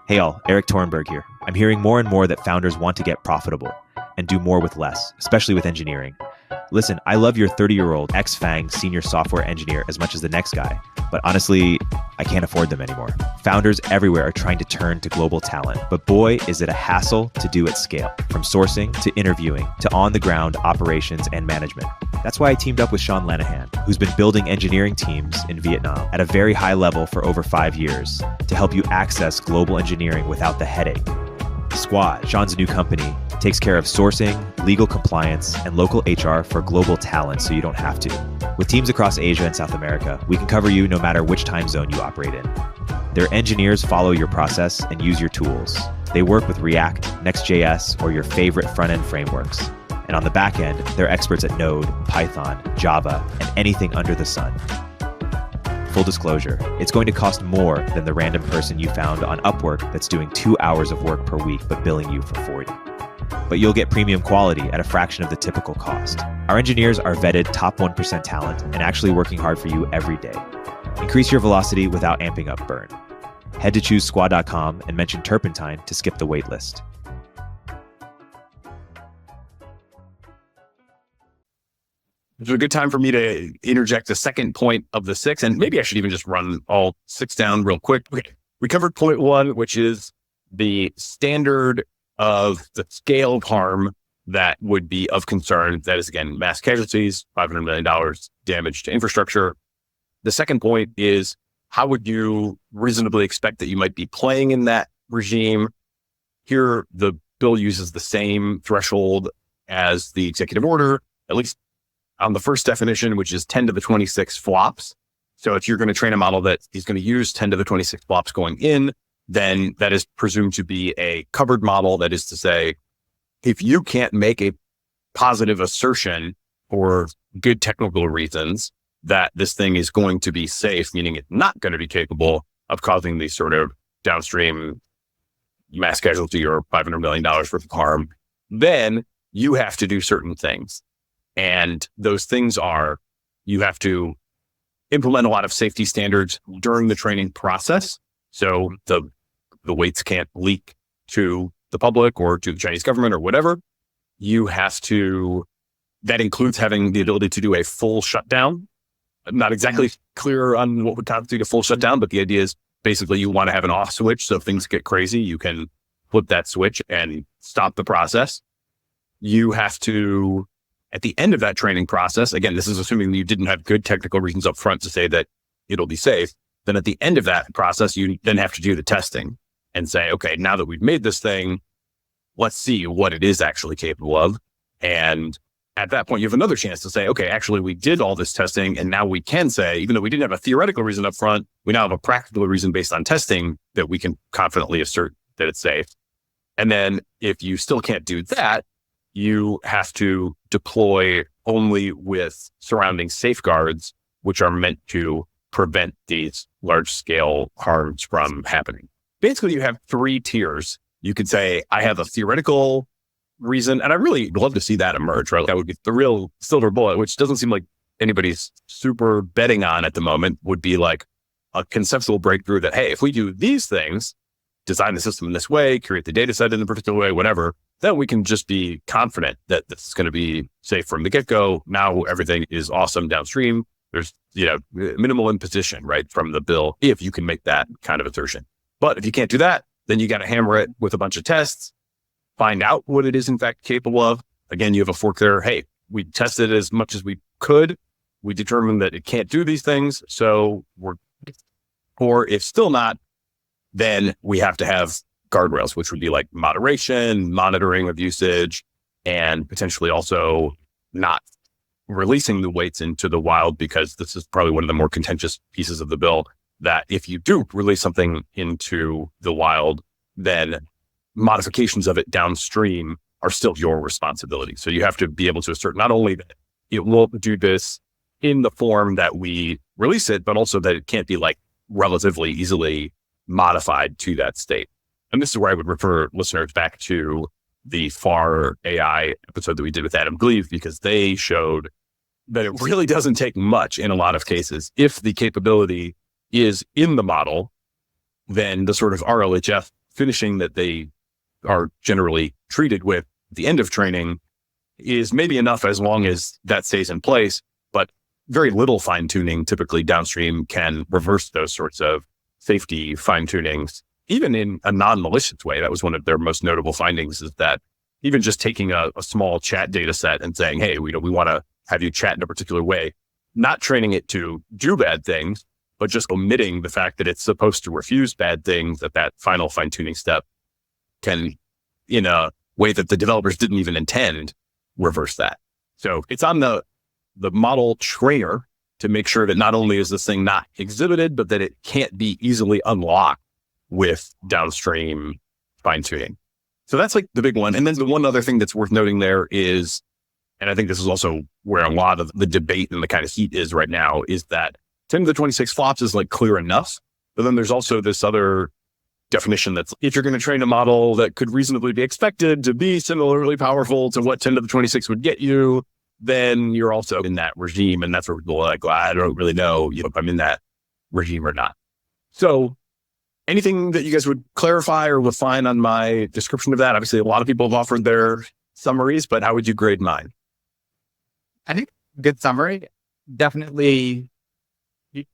Hey all, Eric Torenberg here. I'm hearing more and more that founders want to get profitable and do more with less, especially with engineering. Listen, I love your 30-year-old ex-FANG senior software engineer as much as the next guy, but honestly, I can't afford them anymore. Founders everywhere are trying to turn to global talent, but boy, is it a hassle to do at scale, from sourcing to interviewing to on-the-ground operations and management. That's why I teamed up with Sean Lanahan, who's been building engineering teams in Vietnam at a very high level for over 5 years to help you access global engineering without the headache. Squad, Sean's new company, takes care of sourcing, legal compliance, and local HR for global talent so you don't have to. With teams across Asia and South America, we can cover you no matter which time zone you operate in. Their engineers follow your process and use your tools. They work with React, Next.js, or your favorite front-end frameworks. And on the back end, they're experts at Node, Python, Java, and anything under the sun. Full disclosure, it's going to cost more than the random person you found on Upwork that's doing 2 hours of work per week but billing you for 40. But you'll get premium quality at a fraction of the typical cost. Our engineers are vetted top 1% talent and actually working hard for you every day. Increase your velocity without amping up burn. Head to choosesquad.com and mention Turpentine to skip the waitlist. It's a good time for me to interject the second point of the 6, and maybe I should even just run all 6 down real quick. Okay. We covered point 1, which is the standard of the scale of harm that would be of concern. That is, again, mass casualties, $500 million damage to infrastructure. The second point is, how would you reasonably expect that you might be playing in that regime? Here, the bill uses the same threshold as the executive order, at least on the first definition, which is 10 to the 26 flops. So if you're going to train a model that is going to use 10 to the 26 flops going in, then that is presumed to be a covered model. That is to say, if you can't make a positive assertion for good technical reasons that this thing is going to be safe, meaning it's not going to be capable of causing these sort of downstream mass casualty or $500 million worth of harm, then you have to do certain things. And those things are, you have to implement a lot of safety standards during the training process. So the weights can't leak to the public or to the Chinese government or whatever. You have to, that includes having the ability to do a full shutdown. I'm not exactly clear on what would constitute a full shutdown, but the idea is basically you want to have an off switch. So if things get crazy, you can flip that switch and stop the process. You have to, at the end of that training process, again, this is assuming that you didn't have good technical reasons up front to say that it'll be safe. Then at the end of that process, you then have to do the testing and say, okay, now that we've made this thing, let's see what it is actually capable of. And at that point, you have another chance to say, okay, actually, we did all this testing. And now we can say, even though we didn't have a theoretical reason up front, we now have a practical reason based on testing that we can confidently assert that it's safe. And then if you still can't do that, you have to deploy only with surrounding safeguards, which are meant to prevent these large scale harms from happening. Basically, you have 3 tiers. You could say, I have a theoretical reason, and I really love to see that emerge, right? That would be the real silver bullet, which doesn't seem like anybody's super betting on at the moment, would be like a conceptual breakthrough that, hey, if we do these things, design the system in this way, create the data set in a particular way, whatever, then we can just be confident that this is going to be safe from the get-go. Now everything is awesome downstream. There's, minimal imposition, right, from the bill, if you can make that kind of assertion. But if you can't do that, then you got to hammer it with a bunch of tests, find out what it is in fact capable of. Again, you have a fork there. Hey, we tested as much as we could. We determined that it can't do these things. So or if still not, then we have to have guardrails, which would be like moderation, monitoring of usage, and potentially also not releasing the weights into the wild, because this is probably one of the more contentious pieces of the bill, that if you do release something into the wild, then modifications of it downstream are still your responsibility. So you have to be able to assert not only that it won't do this in the form that we release it, but also that it can't be like relatively easily modified to that state. And this is where I would refer listeners back to the FAR AI episode that we did with Adam Gleave, because they showed that it really doesn't take much in a lot of cases. If the capability is in the model, then the sort of RLHF finishing that they are generally treated with at the end of training is maybe enough as long as that stays in place, but very little fine tuning typically downstream can reverse those sorts of safety fine tunings, even in a non-malicious way. That was one of their most notable findings, is that even just taking a small chat data set and saying, hey, we want to have you chat in a particular way, not training it to do bad things, but just omitting the fact that it's supposed to refuse bad things at that final fine tuning step, can, in a way that the developers didn't even intend, reverse that. So it's on the model trainer to make sure that not only is this thing not exhibited, but that it can't be easily unlocked with downstream fine tuning. So that's like the big one. And then the one other thing that's worth noting there is, and I think this is also where a lot of the debate and the kind of heat is right now, is that 10 to the 26 flops is like clear enough. But then there's also this other definition that's if you're going to train a model that could reasonably be expected to be similarly powerful to what 10 to the 26 would get you, then you're also in that regime. And that's where people are like, well, I don't really know, if I'm in that regime or not. So anything that you guys would clarify or refine on my description of that? Obviously, a lot of people have offered their summaries, but how would you grade mine? I think good summary. Definitely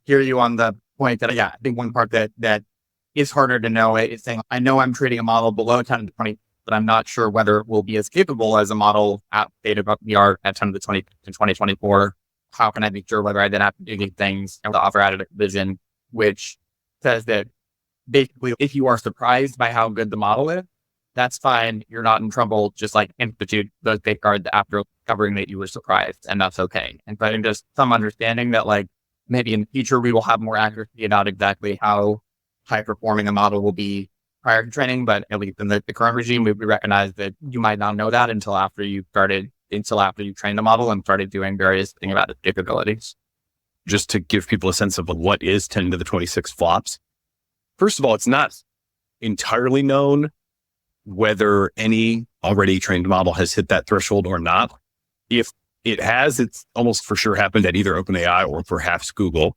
hear you on the point that, I think one part that is harder to know is saying, I know I'm treating a model below 10 to 20, but I'm not sure whether it will be as capable as a model at state-of-the-art at 10 to 20 in 2024. How can I be sure whether I then have to do these things and to offer additive vision, which says that basically, if you are surprised by how good the model is, that's fine. You're not in trouble. Just like institute those safeguards after covering that you were surprised, and that's okay. And but in just some understanding that like maybe in the future we will have more accuracy about exactly how high performing a model will be prior to training. But at least in the current regime, we recognize that you might not know that until after you trained the model and started doing various things about its capabilities. Just to give people a sense of what is 10 to the 26 flops. First of all, it's not entirely known whether any already trained model has hit that threshold or not. If it has, it's almost for sure happened at either OpenAI or perhaps Google.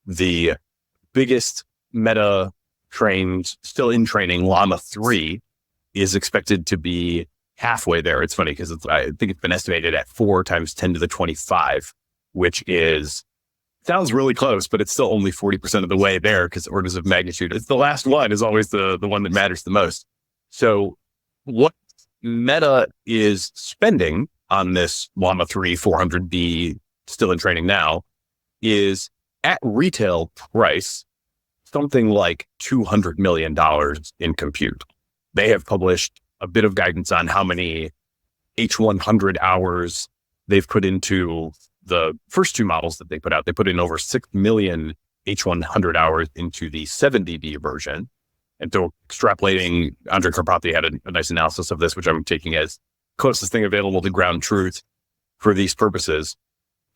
The biggest meta trained, still in training, Llama 3 is expected to be halfway there. It's funny because I think it's been estimated at 4 times 10 to the 25, which sounds really close, but it's still only 40% of the way there because orders of magnitude. It's the last one is always the one that matters the most. So what Meta is spending on this Llama 3 400B still in training now is at retail price, something like $200 million in compute. They have published a bit of guidance on how many H100 hours they've put into the first 2 models that they put out. They put in over 6 million H100 hours into the 7DB version. And so extrapolating, Andre Karpathy had a nice analysis of this, which I'm taking as closest thing available to ground truth for these purposes.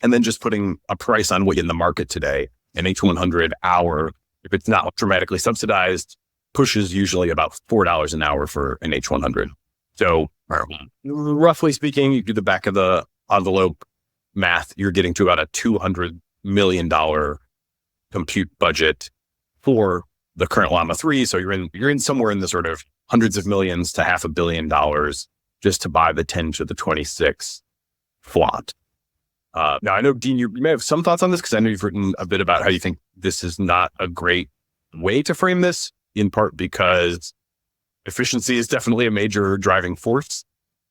And then just putting a price on what in the market today, an H100 hour, if it's not dramatically subsidized, pushes usually about $4 an hour for an H100. So roughly speaking, you do the back of the envelope math, you're getting to about a $200 million compute budget for the current Llama 3. So you're in somewhere in the sort of hundreds of millions to $500 million just to buy the 10 to the 26 flop. Now I know, Dean, you may have some thoughts on this because I know you've written a bit about how you think this is not a great way to frame this, in part because efficiency is definitely a major driving force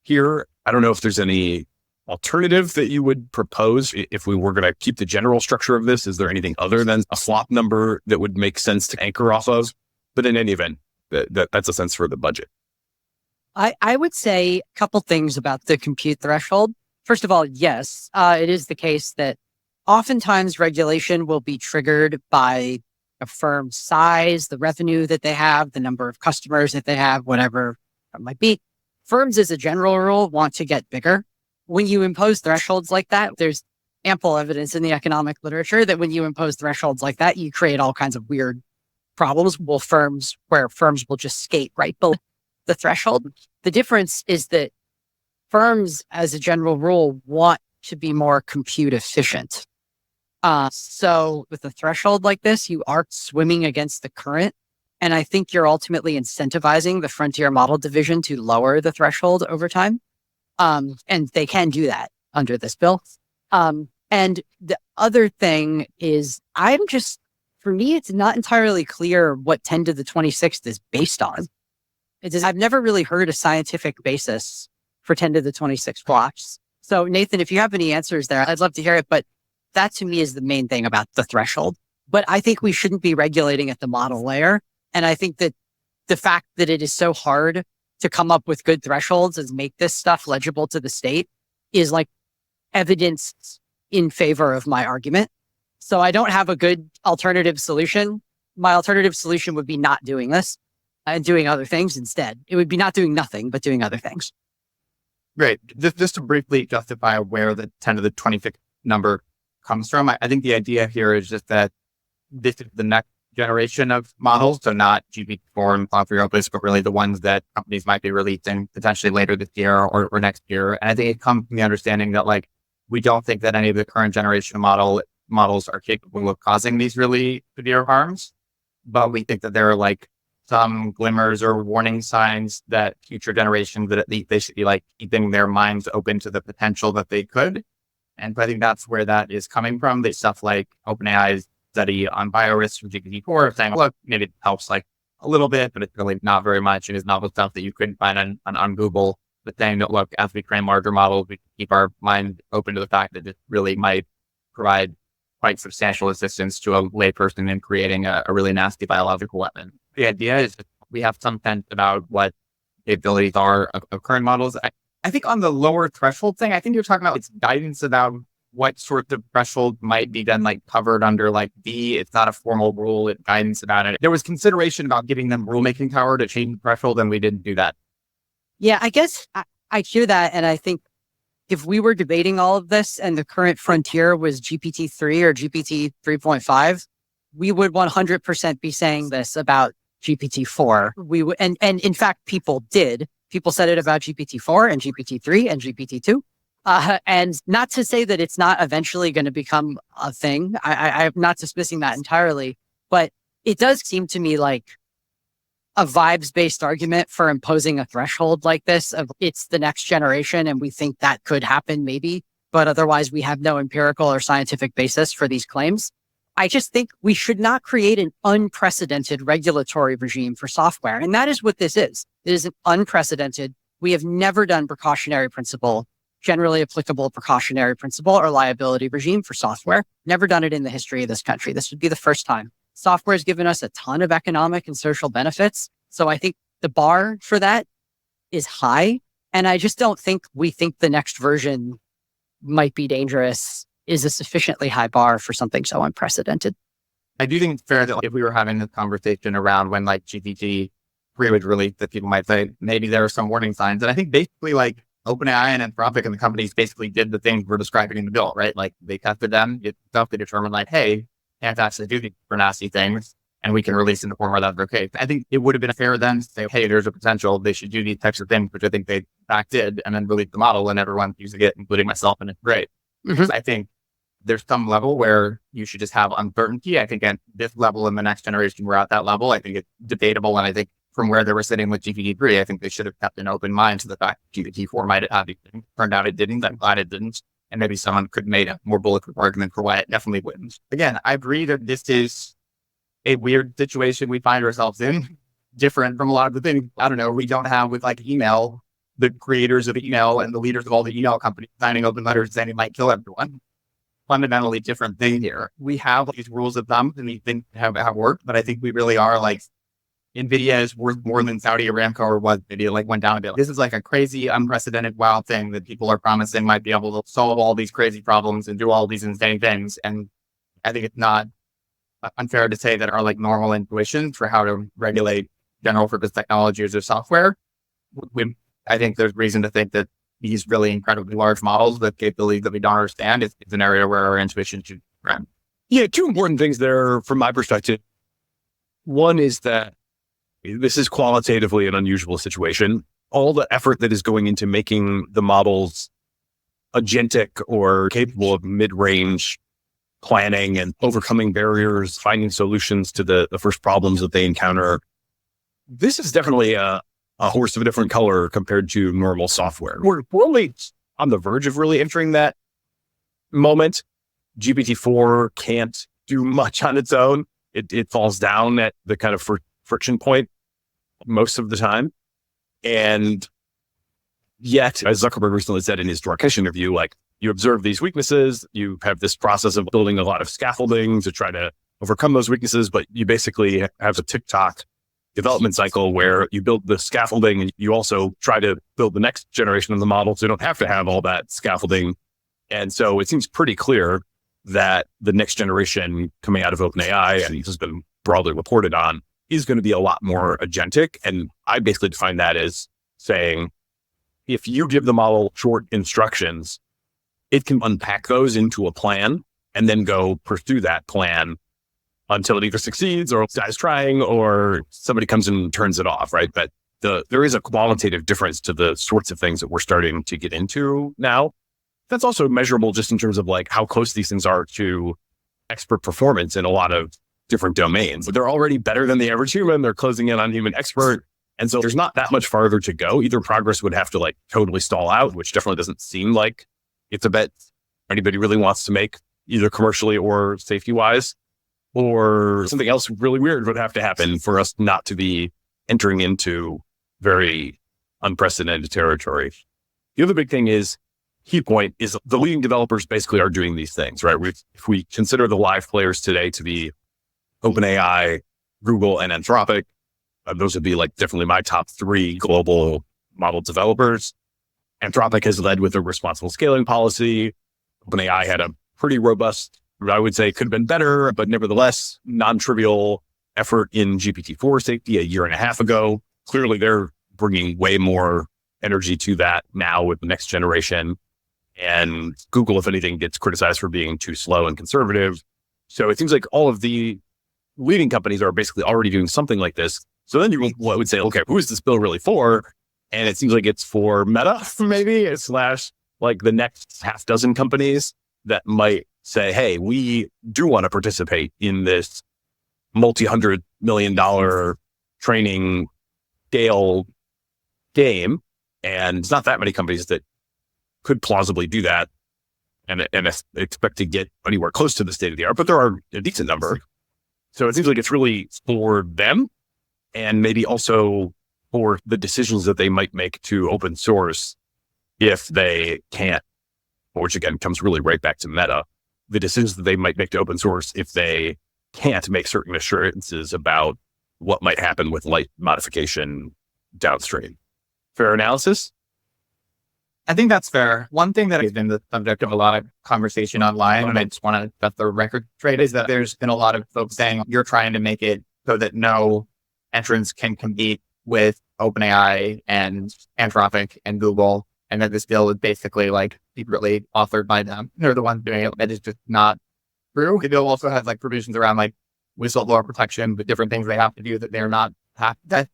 here. I don't know if there's any alternative that you would propose if we were going to keep the general structure of this. Is there anything other than a flop number that would make sense to anchor off of? But in any event, that's a sense for the budget. I would say a couple things about the compute threshold. First of all, yes, it is the case that oftentimes regulation will be triggered by a firm's size, the revenue that they have, the number of customers that they have, whatever it might be. Firms, as a general rule, want to get bigger. When you impose thresholds like that, there's ample evidence in the economic literature that when you impose thresholds like that, you create all kinds of weird problems where firms will just skate right below the threshold. The difference is that firms, as a general rule, want to be more compute efficient. So with a threshold like this, you are swimming against the current. And I think you're ultimately incentivizing the frontier model division to lower the threshold over time. And they can do that under this bill. And the other thing is for me, it's not entirely clear what 10 to the 26th is based on. I've never really heard a scientific basis for 10 to the 26 flops. So Nathan, if you have any answers there, I'd love to hear it. But that to me is the main thing about the threshold. But I think we shouldn't be regulating at the model layer. And I think that the fact that it is so hard to come up with good thresholds and make this stuff legible to the state is like evidence in favor of my argument. So I don't have a good alternative solution. My alternative solution would be not doing this and doing other things instead. It would be not doing nothing, but doing other things. Great. Just to briefly justify where the 10 to the 25th number comes from, I think the idea here is just that this is the next generation of models. So not GPT-4 and Cloud 3.0, but really the ones that companies might be releasing potentially later this year or next year. And I think it comes from the understanding that like, we don't think that any of the current generation models are capable of causing these really severe harms, but we think that there are like some glimmers or warning signs that future generations that at least they should be like keeping their minds open to the potential that they could. And I think that's where that is coming from. There's stuff like OpenAI's study on biorisk from GPT-4 saying, look, maybe it helps like a little bit, but it's really not very much. It is not the stuff that you couldn't find on Google, but saying that, look, as we train larger models, we keep our mind open to the fact that it really might provide quite substantial assistance to a layperson in creating a really nasty biological weapon. The idea is that we have some sense about what the abilities are of current models. I think on the lower threshold thing, I think you're talking about it's guidance about what sorts of threshold might be then like covered under like B. It's not a formal rule, it's guidance about it. There was consideration about giving them rulemaking power to change the threshold, and we didn't do that. Yeah, I guess I hear that. And I think if we were debating all of this and the current frontier was GPT-3 or GPT 3.5, we would 100% be saying this about GPT-4. We would, and in fact, people did. People said it about GPT-4 and GPT-3 and GPT-2. And not to say that it's not eventually going to become a thing. I'm not dismissing that entirely, but it does seem to me like a vibes-based argument for imposing a threshold like this of it's the next generation and we think that could happen maybe, but otherwise we have no empirical or scientific basis for these claims. I just think we should not create an unprecedented regulatory regime for software. And that is what this is. It is an unprecedented. We have never done precautionary principle, generally applicable precautionary principle or liability regime for software. Never done it in the history of this country. This would be the first time. Software has given us a ton of economic and social benefits. So I think the bar for that is high. And I just don't think we think the next version might be dangerous is a sufficiently high bar for something so unprecedented. I do think it's fair that if we were having this conversation around when like GPT-3 was released, that people might say maybe there are some warning signs. And I think basically like OpenAI and Anthropic and the companies basically did the things we're describing in the bill, right? Like they tested them, it's stuff they determined like, hey, can't actually do these for nasty things, and we can release in the form where that's okay. I think it would have been fair then to say, hey, there's a potential they should do these types of things, which I think they in fact did, and then release the model and everyone's using it, including myself, and it's great. Mm-hmm. I think there's some level where you should just have uncertainty. I think at this level in the next generation, we're at that level. I think it's debatable. And I think from where they were sitting with GPT-3, I think they should have kept an open mind to the fact that GPT-4 might have these things. Turned out it didn't. I'm glad it didn't. And maybe someone could make a more bulletproof argument for why it definitely wouldn't. Again, I agree that this is a weird situation we find ourselves in, different from a lot of the things, I don't know, we don't have with like email, the creators of email and the leaders of all the email companies signing open letters saying it might kill everyone. Fundamentally different thing here. We have these rules of thumb and these things have worked, but I think we really are like, NVIDIA is worth more than Saudi Aramco or what NVIDIA like went down a bit. This is like a crazy, unprecedented, wild thing that people are promising might be able to solve all these crazy problems and do all these insane things. And I think it's not unfair to say that our like normal intuition for how to regulate general purpose technologies or software. I think there's reason to think that these really incredibly large models with capabilities that we don't understand is an area where our intuition should run. Yeah, two important things there from my perspective. One is that this is qualitatively an unusual situation. All the effort that is going into making the models agentic or capable of mid-range planning and overcoming barriers, finding solutions to the first problems that they encounter. This is definitely a horse of a different color compared to normal software. We're only on the verge of really entering that moment. GPT-4 can't do much on its own. It falls down at the kind of friction point most of the time. And yet, as Zuckerberg recently said in his Dwarkesh interview, like you observe these weaknesses, you have this process of building a lot of scaffolding to try to overcome those weaknesses, but you basically have a TikTok development cycle where you build the scaffolding and you also try to build the next generation of the model. So you don't have to have all that scaffolding. And so it seems pretty clear that the next generation coming out of OpenAI, and this has been broadly reported on, is going to be a lot more agentic. And I basically define that as saying, if you give the model short instructions, it can unpack those into a plan and then go pursue that plan until it either succeeds or dies trying or somebody comes and turns it off, right? But there is a qualitative difference to the sorts of things that we're starting to get into now. That's also measurable just in terms of like how close these things are to expert performance in a lot of different domains. They're already better than the average human. They're closing in on human expert. And so there's not that much farther to go. Either progress would have to like totally stall out, which definitely doesn't seem like it's a bet anybody really wants to make, either commercially or safety wise, or something else really weird would have to happen for us not to be entering into very unprecedented territory. The other big thing is, key point is the leading developers basically are doing these things, right? If we consider the live players today to be OpenAI, Google, and Anthropic, those would be like definitely my top 3 global model developers. Anthropic has led with a responsible scaling policy. OpenAI had a pretty robust, I would say could have been better, but nevertheless, non-trivial effort in GPT-4 safety a year and a half ago. Clearly, they're bringing way more energy to that now with the next generation. And Google, if anything, gets criticized for being too slow and conservative. So it seems like all of the leading companies are basically already doing something like this. So then you would say, okay, who is this bill really for? And it seems like it's for Meta, maybe, slash like the next half dozen companies that might say, hey, we do want to participate in this multi-$100 million training scale game. And it's not that many companies that could plausibly do that and expect to get anywhere close to the state of the art, but there are a decent number. So it seems like it's really for them and maybe also for the decisions that they might make to open source if they can't, which again comes really right back to Meta, the decisions that they might make to open source if they can't make certain assurances about what might happen with light modification downstream. Fair analysis? I think that's fair. One thing that has been the subject of a lot of conversation online, and I just want to set the record straight, is that there's been a lot of folks saying you're trying to make it so that no entrants can compete with OpenAI and Anthropic and Google, and that this bill is basically like secretly authored by them. They're the ones doing it. That is just not true. The bill also has like provisions around like whistleblower protection, but different things they have to do that they're not that.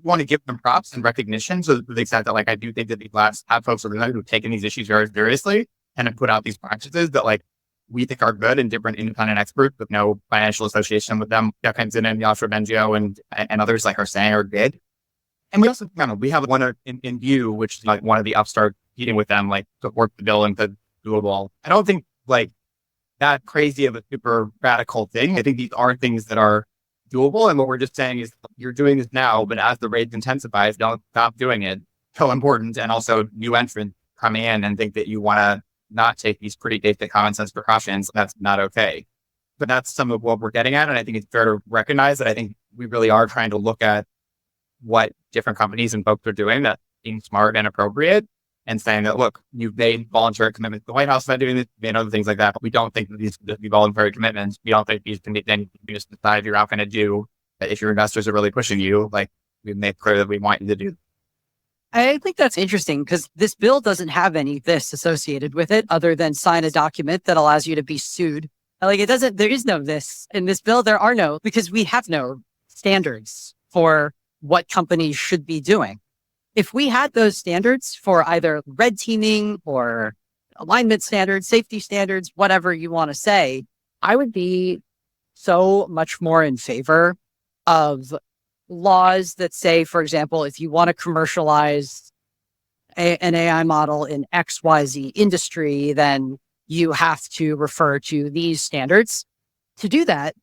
Want to give them props and recognition. So to the extent that like I do think that these labs have folks who've taken these issues very seriously and have put out these practices that like we think are good, and different independent experts with no financial association with them, Jack Henson and Yashra Bengio and others like are saying are good. And we also we have one in view, which is like one of the upstart meeting with them, like to work the bill into doable. I don't think like that crazy of a super radical thing. I think these are things that are doable. And what we're just saying is you're doing this now, but as the rate intensifies, don't stop doing it. So important. And also new entrants coming in and think that you want to not take these pretty basic common sense precautions. That's not okay. But that's some of what we're getting at. And I think it's fair to recognize that I think we really are trying to look at what different companies and folks are doing that seem smart and appropriate, and saying that, look, you've made voluntary commitments to the White House about doing this, made other things like that. But we don't think that these can be voluntary commitments. We don't think these can be then you just decide you're not going to do. If your investors are really pushing you, like we've made clear that we want you to do. I think that's interesting because this bill doesn't have any this associated with it other than sign a document that allows you to be sued. Like it doesn't, there is no this in this bill. There are no, because we have no standards for what companies should be doing. If we had those standards for either red teaming or alignment standards, safety standards, whatever you want to say, I would be so much more in favor of laws that say, for example, if you want to commercialize an AI model in XYZ industry, then you have to refer to these standards. To do that,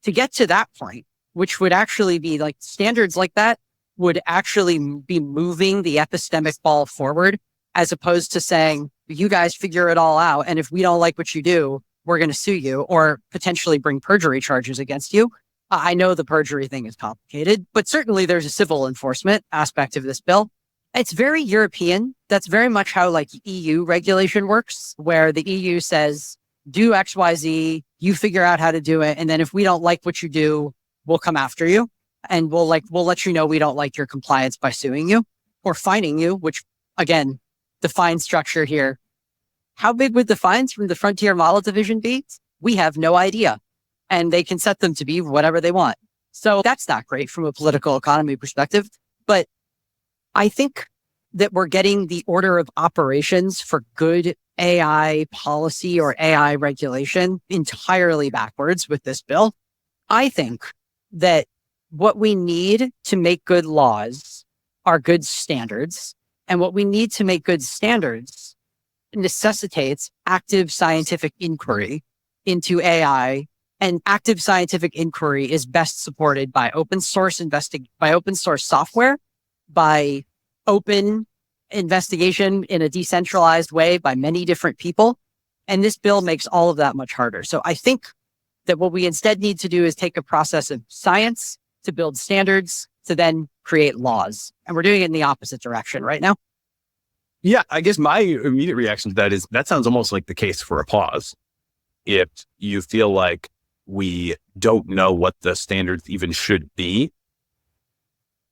to get to that point, which would actually be like standards like that would actually be moving the epistemic ball forward, as opposed to saying, you guys figure it all out. And if we don't like what you do, we're going to sue you or potentially bring perjury charges against you. I know the perjury thing is complicated, but certainly there's a civil enforcement aspect of this bill. It's very European. That's very much how like EU regulation works, where the EU says, do X, Y, Z, you figure out how to do it. And then if we don't like what you do, we'll come after you. And we'll let you know we don't like your compliance by suing you or fining you, which again, the fine structure here. How big would the fines from the Frontier Model Division be? We have no idea. And they can set them to be whatever they want. So that's not great from a political economy perspective. But I think that we're getting the order of operations for good AI policy or AI regulation entirely backwards with this bill. I think that what we need to make good laws are good standards. And what we need to make good standards necessitates active scientific inquiry into AI. And active scientific inquiry is best supported by open source software, by open investigation in a decentralized way by many different people. And this bill makes all of that much harder. So I think that what we instead need to do is take a process of science to build standards to then create laws. And we're doing it in the opposite direction right now. Yeah, I guess my immediate reaction to that is that sounds almost like the case for a pause. If you feel like we don't know what the standards even should be.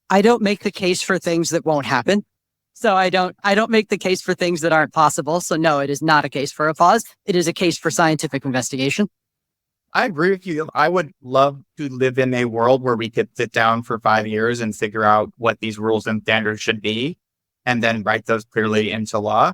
I don't make the case for things that won't happen. So I don't make the case for things that aren't possible. So no, it is not a case for a pause. It is a case for scientific investigation. I agree with you. I would love to live in a world where we could sit down for 5 years and figure out what these rules and standards should be, and then write those clearly into law.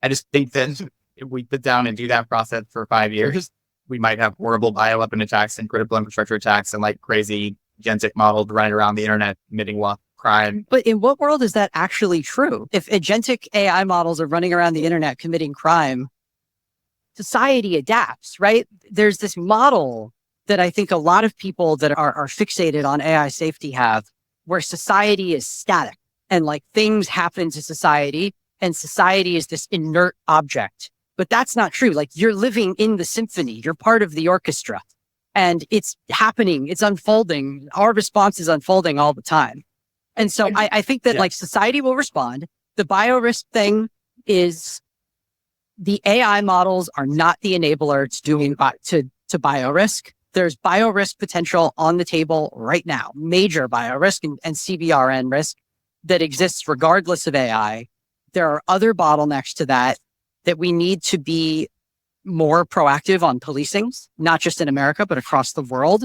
I just think that if we sit down and do that process for 5 years, we might have horrible bioweapon attacks and critical infrastructure attacks and like crazy agentic models running around the internet committing crime. But in what world is that actually true? If agentic AI models are running around the internet committing crime, society adapts, right? There's this model that I think a lot of people that are fixated on AI safety have, where society is static and like things happen to society and society is this inert object. But that's not true. Like you're living in the symphony. You're part of the orchestra and it's happening. It's unfolding. Our response is unfolding all the time. And so I think that like society will respond. The biorisk thing is the AI models are not the enabler to biorisk. There's biorisk potential on the table right now, major biorisk and CBRN risk that exists regardless of AI. There are other bottlenecks to that we need to be more proactive on policing, not just in America, but across the world.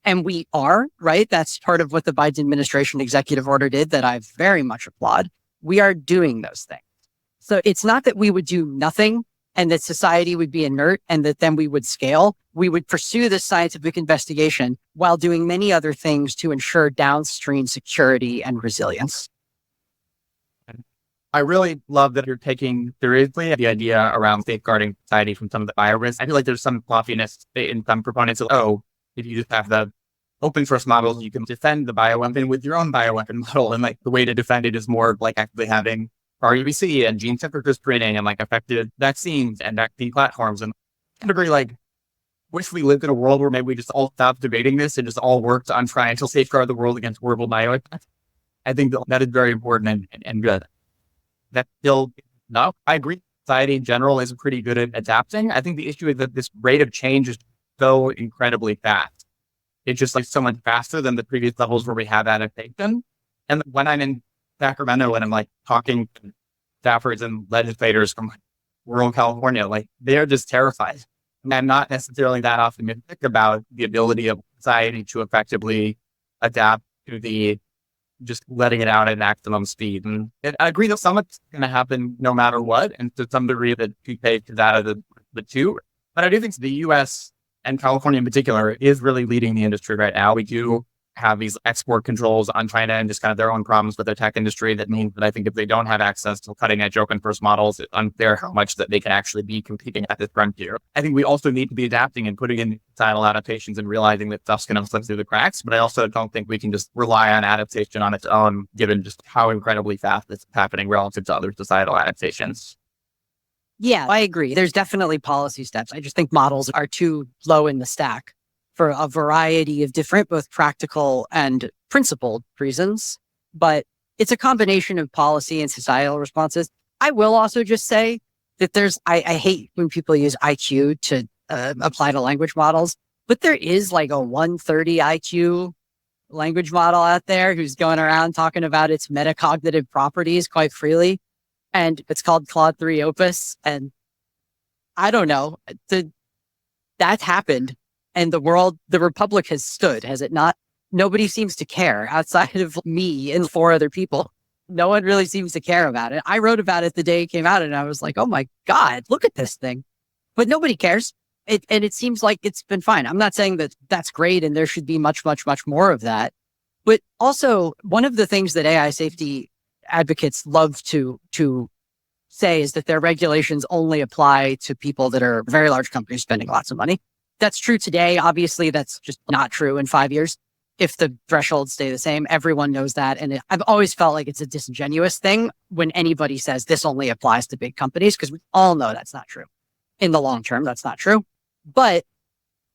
And we are, right? That's part of what the Biden administration executive order did that I very much applaud. We are doing those things. So it's not that we would do nothing and that society would be inert and that then we would scale. We would pursue this scientific investigation while doing many other things to ensure downstream security and resilience. I really love that you're taking seriously the idea around safeguarding society from some of the biorisks. I feel like there's some fluffiness in some proponents of, if you just have the open source models, you can defend the bioweapon with your own bioweapon model. And like the way to defend it is more like actually having RUBC and gene temperature screening and like effective vaccines and vaccine platforms. And I agree, like, wish we lived in a world where maybe we just all stopped debating this and just all worked on trying to safeguard the world against horrible bioweapons. I think that is very important and good. That still, no, I agree. Society in general is pretty good at adapting. I think the issue is that this rate of change is so incredibly fast. It's just like so much faster than the previous levels where we have adaptation. And when I'm in Sacramento and I'm like talking to staffers and legislators from like rural California, like they're just terrified. And I'm not necessarily that optimistic about the ability of society to effectively adapt to the just letting it out at maximum speed. And I agree that some of it's going to happen no matter what. And to some degree that you pay to that of the two. But I do think the US and California in particular is really leading the industry right now. We do have these export controls on China and just kind of their own problems with the tech industry. That means that I think if they don't have access to cutting edge open source models, it's unclear how much that they can actually be competing at this frontier. I think we also need to be adapting and putting in societal adaptations and realizing that stuff's going to slip through the cracks. But I also don't think we can just rely on adaptation on its own, given just how incredibly fast it's happening relative to other societal adaptations. Yeah, I agree. There's definitely policy steps. I just think models are too low in the stack. for a variety of different, both practical and principled reasons. But it's a combination of policy and societal responses. I will also just say that I hate when people use IQ to apply to language models, but there is like a 130 IQ language model out there who's going around talking about its metacognitive properties quite freely. And it's called Claude 3 Opus. And I don't know, that happened. And the Republic has stood, has it not? Nobody seems to care outside of me and 4 other people. No one really seems to care about it. I wrote about it the day it came out and I was like, oh my God, look at this thing. But nobody cares. And it seems like it's been fine. I'm not saying that that's great and there should be much, much, much more of that. But also, one of the things that AI safety advocates love to say is that their regulations only apply to people that are very large companies spending lots of money. That's true today. Obviously, that's just not true in 5 years. If the thresholds stay the same, everyone knows that. And I've always felt like it's a disingenuous thing when anybody says this only applies to big companies, because we all know that's not true. In the long term, that's not true. But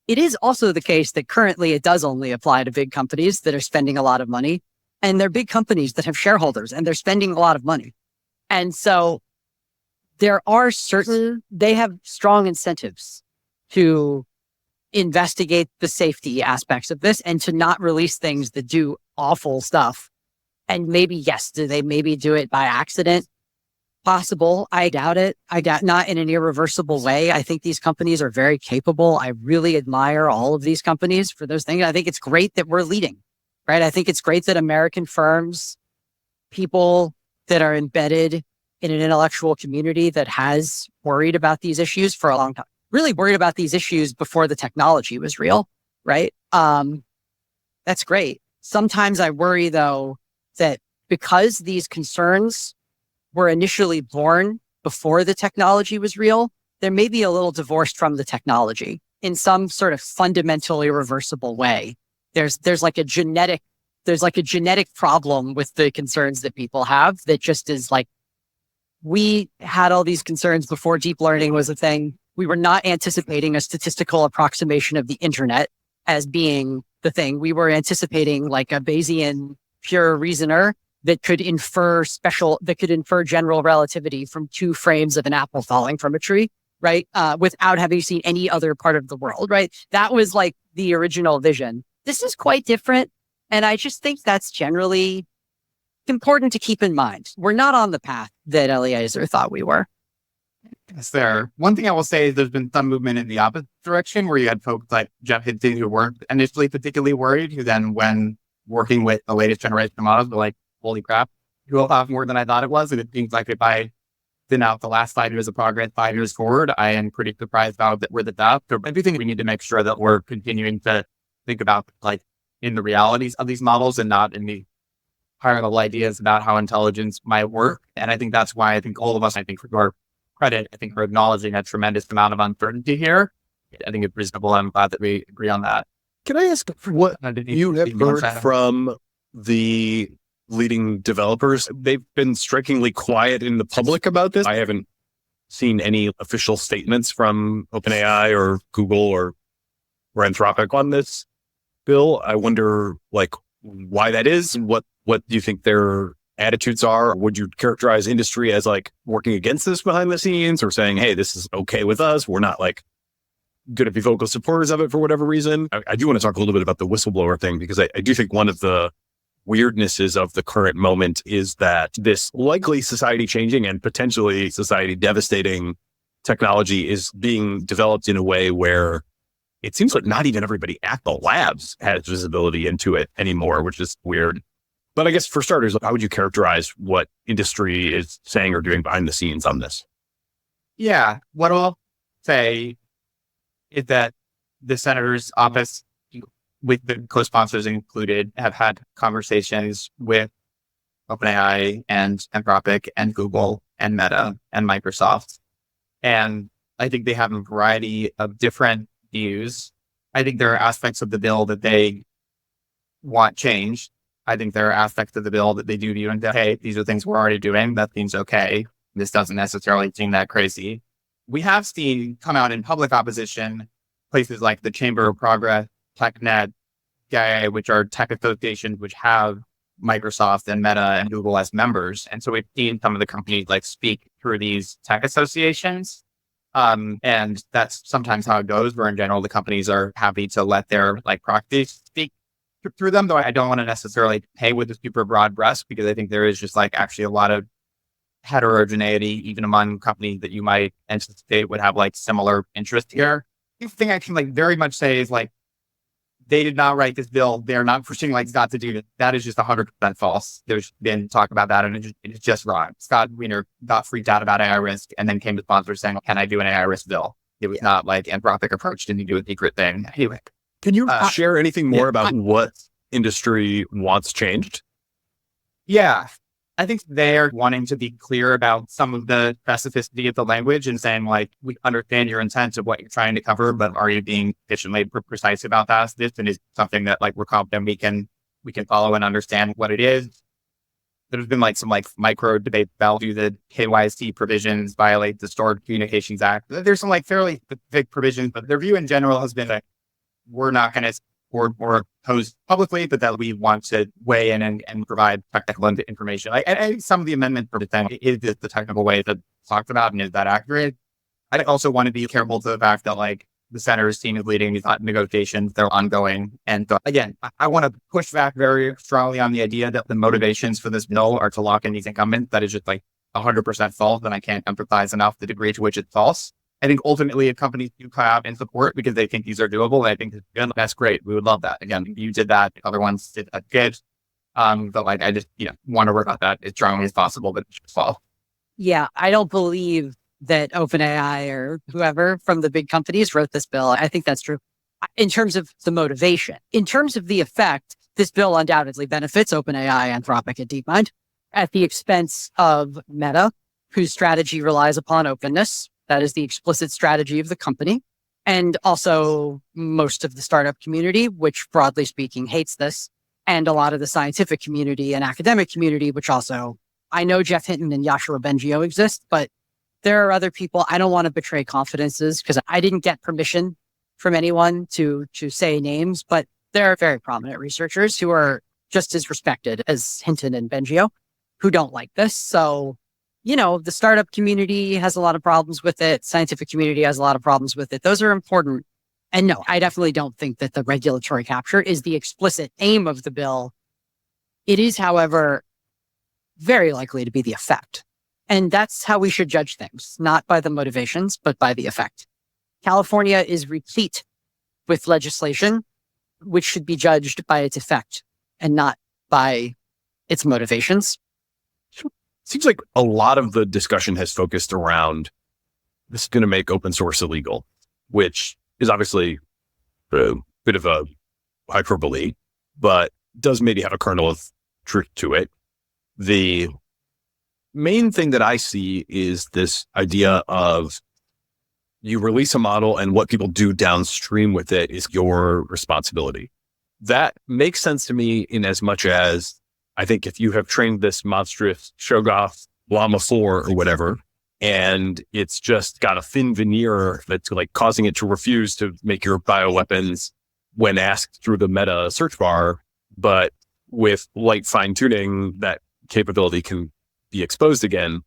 it is also the case that currently it does only apply to big companies that are spending a lot of money. And they're big companies that have shareholders and they're spending a lot of money. And so they have strong incentives to investigate the safety aspects of this and to not release things that do awful stuff. And maybe, yes, do they maybe do it by accident? Possible. I doubt it. I doubt not in an irreversible way. I think these companies are very capable. I really admire all of these companies for those things. I think it's great that we're leading, right? I think it's great that American firms, people that are embedded in an intellectual community that has worried about these issues for a long time, really worried about these issues before the technology was real, right? That's great. Sometimes I worry, though, that because these concerns were initially born before the technology was real, there may be a little divorced from the technology in some sort of fundamental irreversible way. There's like a genetic problem with the concerns that people have that just is like, we had all these concerns before deep learning was a thing. We were not anticipating a statistical approximation of the internet as being the thing. We were anticipating like a Bayesian pure reasoner that could infer general relativity from 2 frames of an apple falling from a tree, right? Without having seen any other part of the world, right? That was like the original vision. This is quite different. And I just think that's generally important to keep in mind. We're not on the path that Eliezer thought we were. Yes, there. One thing I will say is there's been some movement in the opposite direction where you had folks like Jeff Hinton who weren't initially particularly worried, who then when working with the latest generation of models were like, holy crap, you will have more than I thought it was. And it seems like if I thin out the last 5 years of progress, 5 years forward, I am pretty surprised about that we're the top. So I do think we need to make sure that we're continuing to think about like in the realities of these models and not in the higher level ideas about how intelligence might work. And I think that's why I think all of us, I think for our credit, I think we're acknowledging a tremendous amount of uncertainty here. I think it's reasonable. I'm glad that we agree on that. Can I ask what you have heard from the leading developers? They've been strikingly quiet in the public about this. I haven't seen any official statements from OpenAI or Google or Anthropic on this bill. I wonder like why that is. What do you think their attitudes are? Would you characterize industry as like working against this behind the scenes or saying, hey, this is okay with us? We're not like going to be vocal supporters of it for whatever reason. I do want to talk a little bit about the whistleblower thing, because I do think one of the weirdnesses of the current moment is that this likely society changing and potentially society devastating technology is being developed in a way where it seems like not even everybody at the labs has visibility into it anymore, which is weird. But I guess for starters, how would you characterize what industry is saying or doing behind the scenes on this? Yeah, what I'll say is that the senator's office, with the co-sponsors included, have had conversations with OpenAI and Anthropic and Google and Meta and Microsoft. And I think they have a variety of different views. I think there are aspects of the bill that they want changed. I think there are aspects of the bill that they do view and say, hey, these are things we're already doing. That seems okay. This doesn't necessarily seem that crazy. We have seen come out in public opposition, places like the Chamber of Progress TechNet, GAA, which are tech associations which have Microsoft and Meta and Google as members. And so we've seen some of the companies like speak through these tech associations. And that's sometimes how it goes, where in general, the companies are happy to let their like proxies speak through them, though I don't want to necessarily pay with a super broad brush, because I think there is just like actually a lot of heterogeneity, even among companies that you might anticipate would have like similar interest here. The thing I can like very much say is like, they did not write this bill. They're not pushing like Scott to do it. That is just 100% false. There's been talk about that, and it's just wrong. Scott Wiener got freaked out about AI risk and then came to sponsors saying, can I do an AI risk bill? It was not like Anthropic approach, didn't do a secret thing. Anyway. Can you share anything more about what industry wants changed? Yeah. I think they're wanting to be clear about some of the specificity of the language and saying like, we understand your intent of what you're trying to cover, but are you being sufficiently precise about that? This is something that like we're confident we can follow and understand what it is. There's been like some like micro debate about do the KYC provisions violate the Stored Communications Act. There's some like fairly specific provisions, but their view in general has been like, we're not going to or oppose publicly, but that we want to weigh in and provide technical information. And some of the amendment for dissent is the technical way that talked about, and is that accurate? I also want to be careful to the fact that like the senator's team is leading these negotiations, they're ongoing. And again, I want to push back very strongly on the idea that the motivations for this bill are to lock in these incumbents. That is just like 100% false, and I can't emphasize enough the degree to which it's false. I think ultimately if companies do come out and support because they think these are doable, I think that's great. We would love that. Again, you did that. Other ones did that good. But like, I just, want to work on that as strongly as possible, but it's false. Yeah, I don't believe that OpenAI or whoever from the big companies wrote this bill. I think that's true. In terms of the motivation, in terms of the effect, this bill undoubtedly benefits OpenAI, Anthropic, and DeepMind at the expense of Meta, whose strategy relies upon openness. That is the explicit strategy of the company. And also most of the startup community, which broadly speaking hates this. And a lot of the scientific community and academic community, which also, I know Jeff Hinton and Yoshua Bengio exist, but there are other people. I don't want to betray confidences because I didn't get permission from anyone to say names, but there are very prominent researchers who are just as respected as Hinton and Bengio who don't like this. So the startup community has a lot of problems with it. Scientific community has a lot of problems with it. Those are important. And no, I definitely don't think that the regulatory capture is the explicit aim of the bill. It is, however, very likely to be the effect. And that's how we should judge things, not by the motivations, but by the effect. California is replete with legislation, which should be judged by its effect and not by its motivations. Seems like a lot of the discussion has focused around this is going to make open source illegal, which is obviously a bit of a hyperbole, but does maybe have a kernel of truth to it. The main thing that I see is this idea of you release a model and what people do downstream with it is your responsibility. That makes sense to me in as much as I think if you have trained this monstrous Shoggoth Llama 4 or whatever, and it's just got a thin veneer that's like causing it to refuse to make your bioweapons when asked through the Meta search bar, but with light fine tuning, that capability can be exposed again.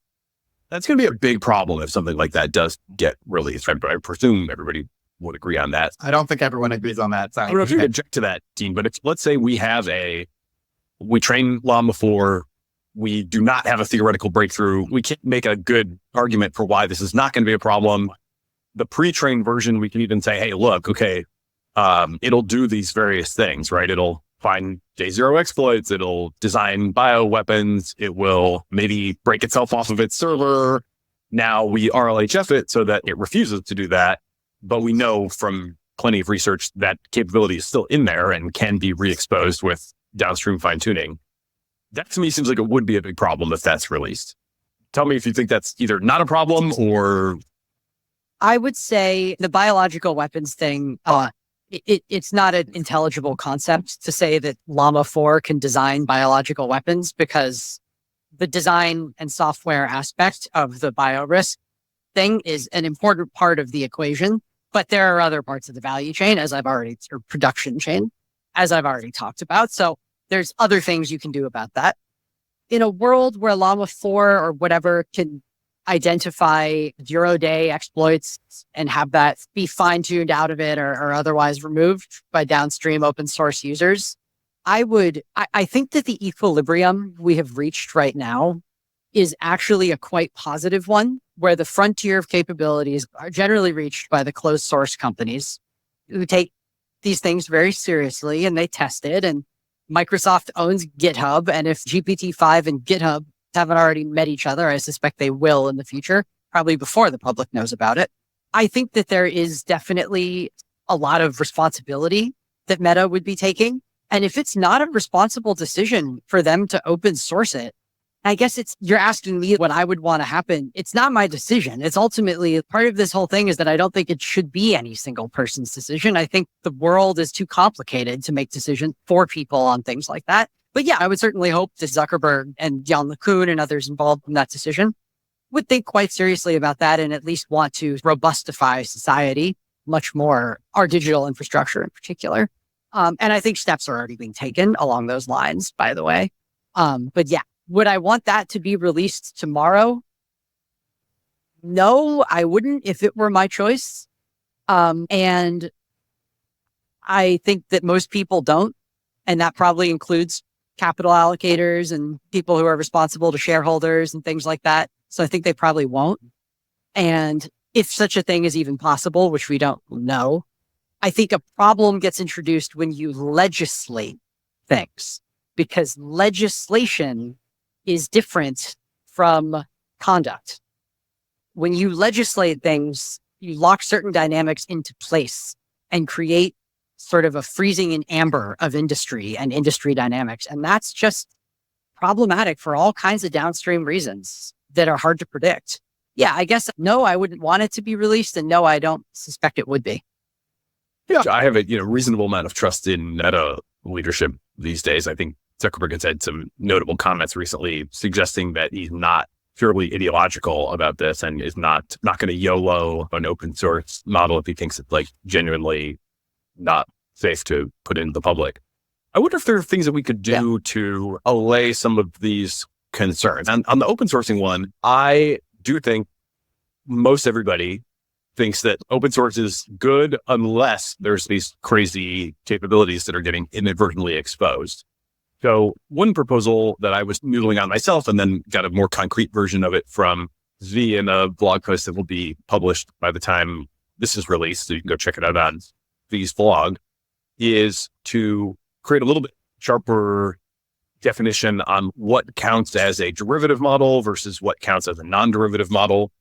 That's going to be a big problem if something like that does get released. I presume everybody would agree on that. I don't think everyone agrees on that. I don't know if you object to that, Dean, but let's say we train Llama 4. We do not have a theoretical breakthrough. We can't make a good argument for why this is not going to be a problem. The pre-trained version, we can even say, hey, look, okay, it'll do these various things, right? It'll find J0 exploits. It'll design bioweapons. It will maybe break itself off of its server. Now we RLHF it so that it refuses to do that. But we know from plenty of research that capability is still in there and can be re-exposed with downstream fine tuning. That to me seems like it would be a big problem if that's released. Tell me if you think that's either not a problem or... I would say the biological weapons thing, it's not an intelligible concept to say that Llama 4 can design biological weapons, because the design and software aspect of the biorisk thing is an important part of the equation. But there are other parts of the value chain, or production chain, as I've already talked about. So there's other things you can do about that. In a world where Llama 4 or whatever can identify zero-day exploits and have that be fine-tuned out of it or otherwise removed by downstream open source users, I think that the equilibrium we have reached right now is actually a quite positive one, where the frontier of capabilities are generally reached by the closed source companies who take these things very seriously and they test it. And Microsoft owns GitHub. And if GPT-5 and GitHub haven't already met each other, I suspect they will in the future, probably before the public knows about it. I think that there is definitely a lot of responsibility that Meta would be taking. And if it's not a responsible decision for them to open source it, I guess you're asking me what I would want to happen. It's not my decision. It's ultimately part of this whole thing is that I don't think it should be any single person's decision. I think the world is too complicated to make decisions for people on things like that. But yeah, I would certainly hope that Zuckerberg and Jan LeCun and others involved in that decision would think quite seriously about that and at least want to robustify society much more, our digital infrastructure in particular. And I think steps are already being taken along those lines, by the way. But yeah, would I want that to be released tomorrow? No, I wouldn't if it were my choice. And I think that most people don't. And that probably includes capital allocators and people who are responsible to shareholders and things like that. So I think they probably won't. And if such a thing is even possible, which we don't know, I think a problem gets introduced when you legislate things, because legislation is different from conduct. When you legislate things, you lock certain dynamics into place and create sort of a freezing in amber of industry and industry dynamics. And that's just problematic for all kinds of downstream reasons that are hard to predict. Yeah, I guess no, I wouldn't want it to be released. And no, I don't suspect it would be. Yeah, I have a reasonable amount of trust in Meta leadership these days. I think Zuckerberg has had some notable comments recently suggesting that he's not purely ideological about this and is not going to YOLO an open source model if he thinks it's like genuinely not safe to put into the public. I wonder if there are things that we could do to allay some of these concerns. And on the open sourcing one, I do think most everybody thinks that open source is good unless there's these crazy capabilities that are getting inadvertently exposed. So one proposal that I was noodling on myself and then got a more concrete version of it from Z in a blog post that will be published by the time this is released, so you can go check it out on Z's blog, is to create a little bit sharper definition on what counts as a derivative model versus what counts as a non-derivative model.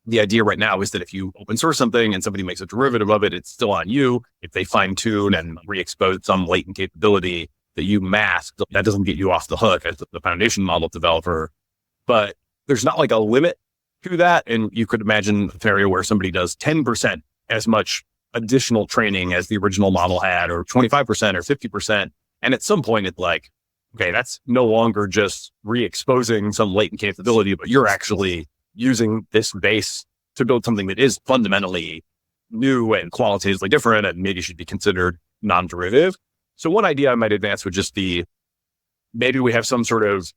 The idea right now is that if you open source something and somebody makes a derivative of it, it's still on you. If they fine tune and re-expose some latent capability that you masked, that doesn't get you off the hook as the foundation model developer. But there's not like a limit to that. And you could imagine a scenario where somebody does 10% as much additional training as the original model had, or 25% or 50%. And at some point it's like, okay, that's no longer just re-exposing some latent capability, but you're actually using this base to build something that is fundamentally new and qualitatively different and maybe should be considered non-derivative. So one idea I might advance would just be maybe we have some sort of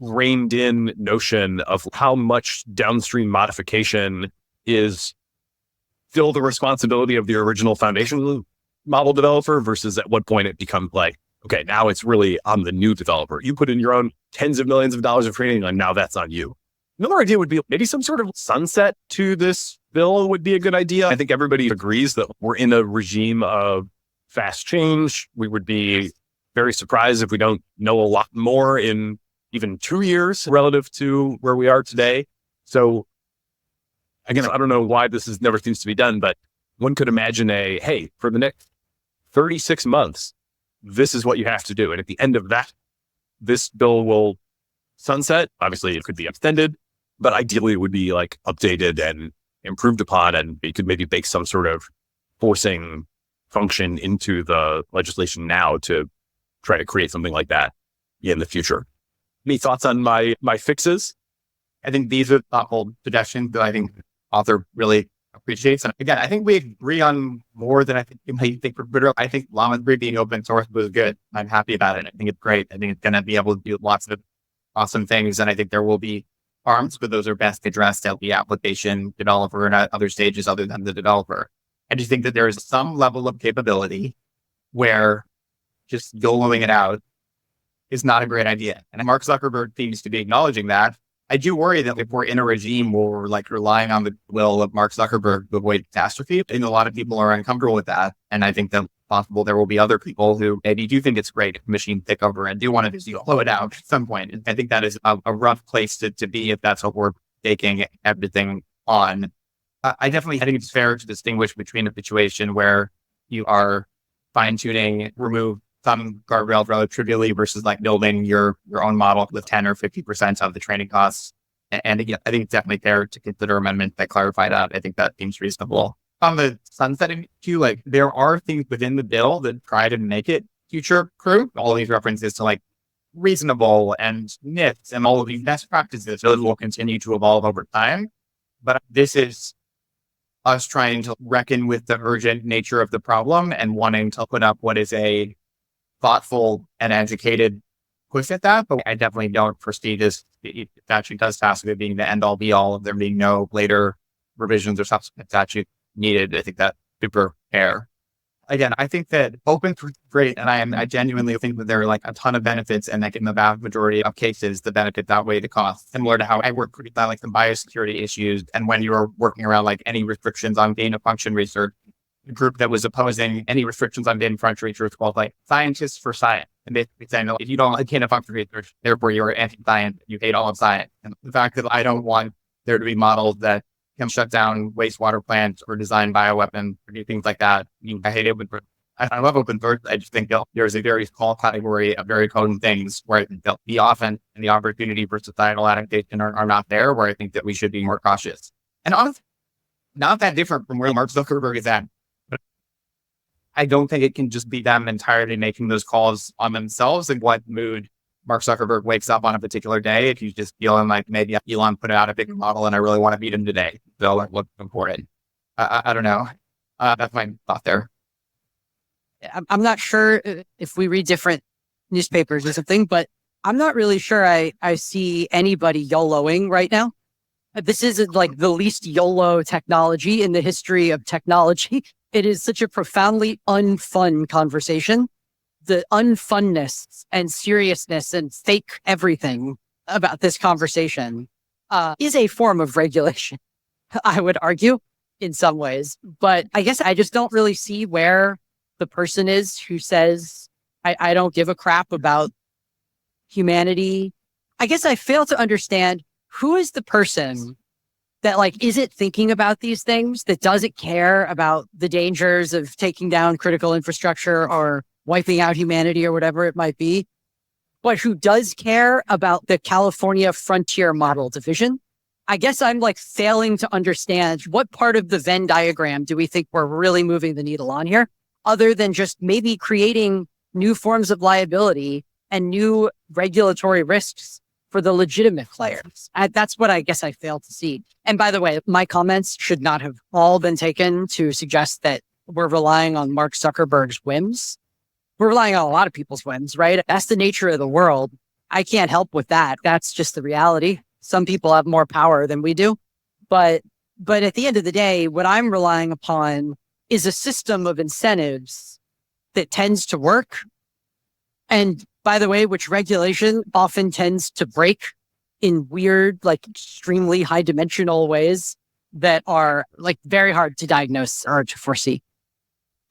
reined in notion of how much downstream modification is still the responsibility of the original foundation model developer versus at what point it becomes like, okay, now it's really on the new developer. You put in your own tens of millions of dollars of training and now that's on you. Another idea would be maybe some sort of sunset to this bill would be a good idea. I think everybody agrees that we're in a regime of fast change. We would be very surprised if we don't know a lot more in even 2 years relative to where we are today. So again, I don't know why this never seems to be done, but one could imagine hey, for the next 36 months, this is what you have to do. And at the end of that, this bill will sunset. Obviously, it could be extended, but ideally it would be like updated and improved upon, and you could maybe bake some sort of forcing function into the legislation now to try to create something like that in the future. Any thoughts on my fixes? I think these are thoughtful suggestions that I think author really appreciates. And again, I think we agree on more than I think you might think for Twitter. I think Llama 3 being open source was good. I'm happy about it. I think it's great. I think it's going to be able to do lots of awesome things. And I think there will be harms, but those are best addressed at the application developer and at other stages other than the developer. I just think that there is some level of capability where just YOLOing it out is not a great idea. And Mark Zuckerberg seems to be acknowledging that. I do worry that if we're in a regime where we're like relying on the will of Mark Zuckerberg to avoid catastrophe, I think a lot of people are uncomfortable with that. And I think that possible there will be other people who maybe do think it's great if machines take over and do want to just YOLO it out at some point. I think that is a rough place to be if that's what we're taking everything on. I definitely think it's fair to distinguish between a situation where you are fine-tuning, remove some guardrails rather trivially versus like building your own model with 10 or 50% of the training costs. And again, I think it's definitely fair to consider amendments that clarify that. I think that seems reasonable. On the sunsetting issue, like there are things within the bill that try to make it future proof. All these references to like reasonable and NIFs and all of these best practices, those will continue to evolve over time. But this is us trying to reckon with the urgent nature of the problem and wanting to put up what is a thoughtful and educated push at that. But I definitely don't foresee this. It actually does task it being the end all be all of there being no later revisions or subsequent statute needed. I think that's super fair. Again, I think that open is great. And I genuinely think that there are like a ton of benefits, and like in the vast majority of cases, the benefits outweigh the cost, similar to how I work with like the biosecurity issues. And when you're working around like any restrictions on gain of function research, the group that was opposing any restrictions on gain of function research called like Scientists for Science. And basically saying, if you don't like gain of function research, therefore you're anti-science, you hate all of science. And the fact that I don't want there to be models that can shut down wastewater plants or design bioweapons or do things like that. I hate open source. I love open source. I just think there's a very small category of very potent things where I think the often and the opportunity for societal adaptation are not there, where I think that we should be more cautious. And honestly, not that different from where Mark Zuckerberg is at. But I don't think it can just be them entirely making those calls on themselves and what mood Mark Zuckerberg wakes up on a particular day. If you just feeling like maybe Elon put out a big model and I really want to beat him today, so like look for it. I don't know. That's my thought there. I'm not sure if we read different newspapers or something, but I'm not really sure I see anybody YOLOing right now. This is like the least YOLO technology in the history of technology. It is such a profoundly unfun conversation. The unfunness and seriousness and fake everything about this conversation is a form of regulation, I would argue, in some ways. But I guess I just don't really see where the person is who says, I don't give a crap about humanity. I guess I fail to understand who is the person that like isn't thinking about these things, that doesn't care about the dangers of taking down critical infrastructure or wiping out humanity or whatever it might be, but who does care about the California frontier model division. I guess I'm like failing to understand what part of the Venn diagram do we think we're really moving the needle on here, other than just maybe creating new forms of liability and new regulatory risks for the legitimate players. That's what I guess I fail to see. And by the way, my comments should not have all been taken to suggest that we're relying on Mark Zuckerberg's whims. We're relying on a lot of people's whims, right? That's the nature of the world. I can't help with that. That's just the reality. Some people have more power than we do. But at the end of the day, what I'm relying upon is a system of incentives that tends to work. And by the way, which regulation often tends to break in weird, like extremely high dimensional ways that are like very hard to diagnose or to foresee.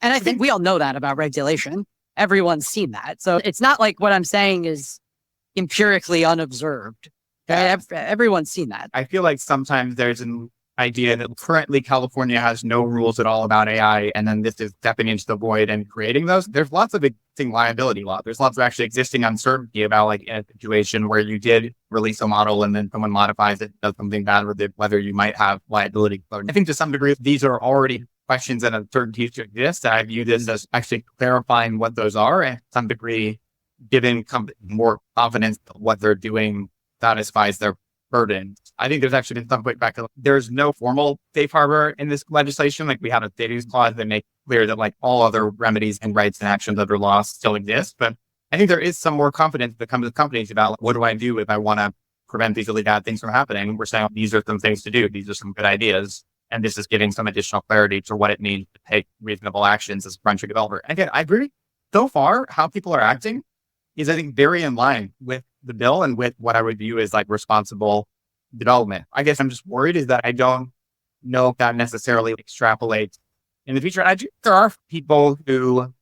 And I think we all know that about regulation. Everyone's seen that. So it's not like what I'm saying is empirically unobserved. Yeah. Everyone's seen that. I feel like sometimes there's an idea that currently California has no rules at all about AI, and then this is stepping into the void and creating those. There's lots of existing liability law. There's lots of actually existing uncertainty about like in a situation where you did release a model and then someone modifies it, does something bad with it, whether you might have liability. I think to some degree, these are already questions and uncertainties to exist. I view this as actually clarifying what those are, and to some degree, giving more confidence that what they're doing satisfies their burden. I think there's actually been some pushback. There's no formal safe harbor in this legislation. Like we have a savings clause that makes clear that like all other remedies and rights and actions under law still exist. But I think there is some more confidence that comes with companies about like, what do I do if I want to prevent these really bad things from happening? We're saying these are some things to do. These are some good ideas. And this is giving some additional clarity to what it means to take reasonable actions as a frontier developer. Again, I agree. So far, how people are acting is, I think, very in line with the bill and with what I would view as like responsible development. I guess I'm just worried is that I don't know if that necessarily extrapolates in the future. There are people who,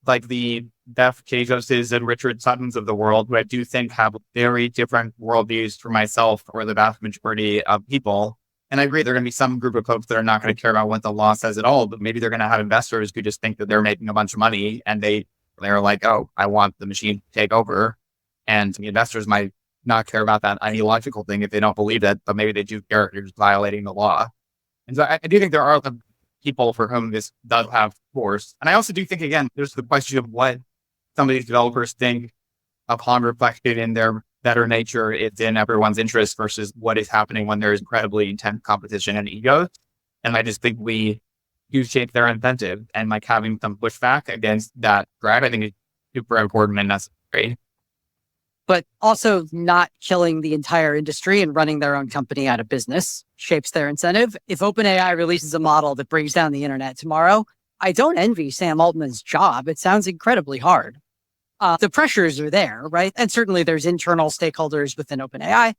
like the Beth Kezoses and Richard Suttons of the world, who I do think have very different worldviews from myself or the vast majority of people. And I agree, there are going to be some group of folks that are not going to care about what the law says at all, but maybe they're going to have investors who just think that they're making a bunch of money and they're like, oh, I want the machine to take over. And the investors might not care about that ideological thing if they don't believe that, but maybe they do care if you're just violating the law. And so I do think there are some people for whom this does have force. And I also do think, again, there's the question of what some of these developers think upon reflection in their better nature, it's in everyone's interest versus what is happening when there's incredibly intense competition and egos. And I just think we do shape their incentive, and like having some pushback against that drive, I think is super important and necessary. But also not killing the entire industry and running their own company out of business shapes their incentive. If OpenAI releases a model that brings down the internet tomorrow, I don't envy Sam Altman's job. It sounds incredibly hard. The pressures are there, right? And certainly there's internal stakeholders within OpenAI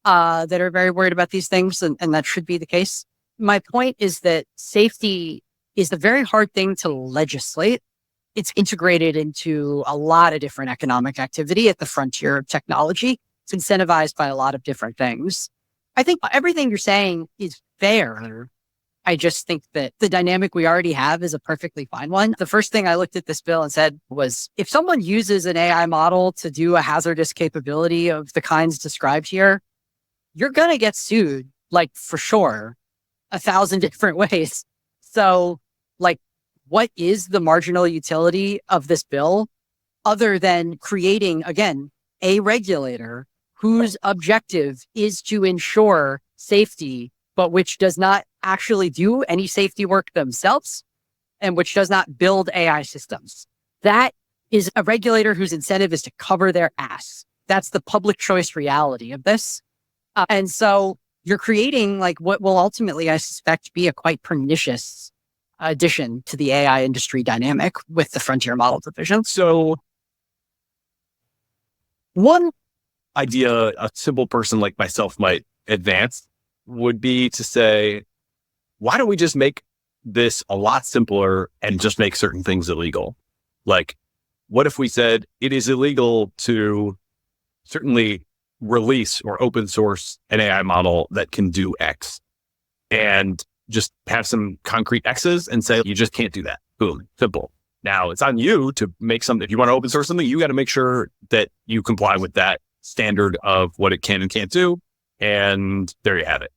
that are very worried about these things, and that should be the case. My point is that safety is a very hard thing to legislate. It's integrated into a lot of different economic activity at the frontier of technology. It's incentivized by a lot of different things. I think everything you're saying is fair. I just think that the dynamic we already have is a perfectly fine one. The first thing I looked at this bill and said was, if someone uses an AI model to do a hazardous capability of the kinds described here, you're going to get sued, like for sure, 1,000 different ways. So like, what is the marginal utility of this bill other than creating, again, a regulator whose objective is to ensure safety, but which does not actually do any safety work themselves and which does not build AI systems? That is a regulator whose incentive is to cover their ass. That's the public choice reality of this. And so you're creating like what will ultimately, I suspect, be a quite pernicious addition to the AI industry dynamic with the frontier model division. So one idea a simple person like myself might advance would be to say, why don't we just make this a lot simpler and just make certain things illegal? Like, what if we said it is illegal to certainly release or open source an AI model that can do X, and just have some concrete X's and say, you just can't do that. Boom, simple. Now it's on you to make something. If you want to open source something, you got to make sure that you comply with that standard of what it can and can't do. And there you have it.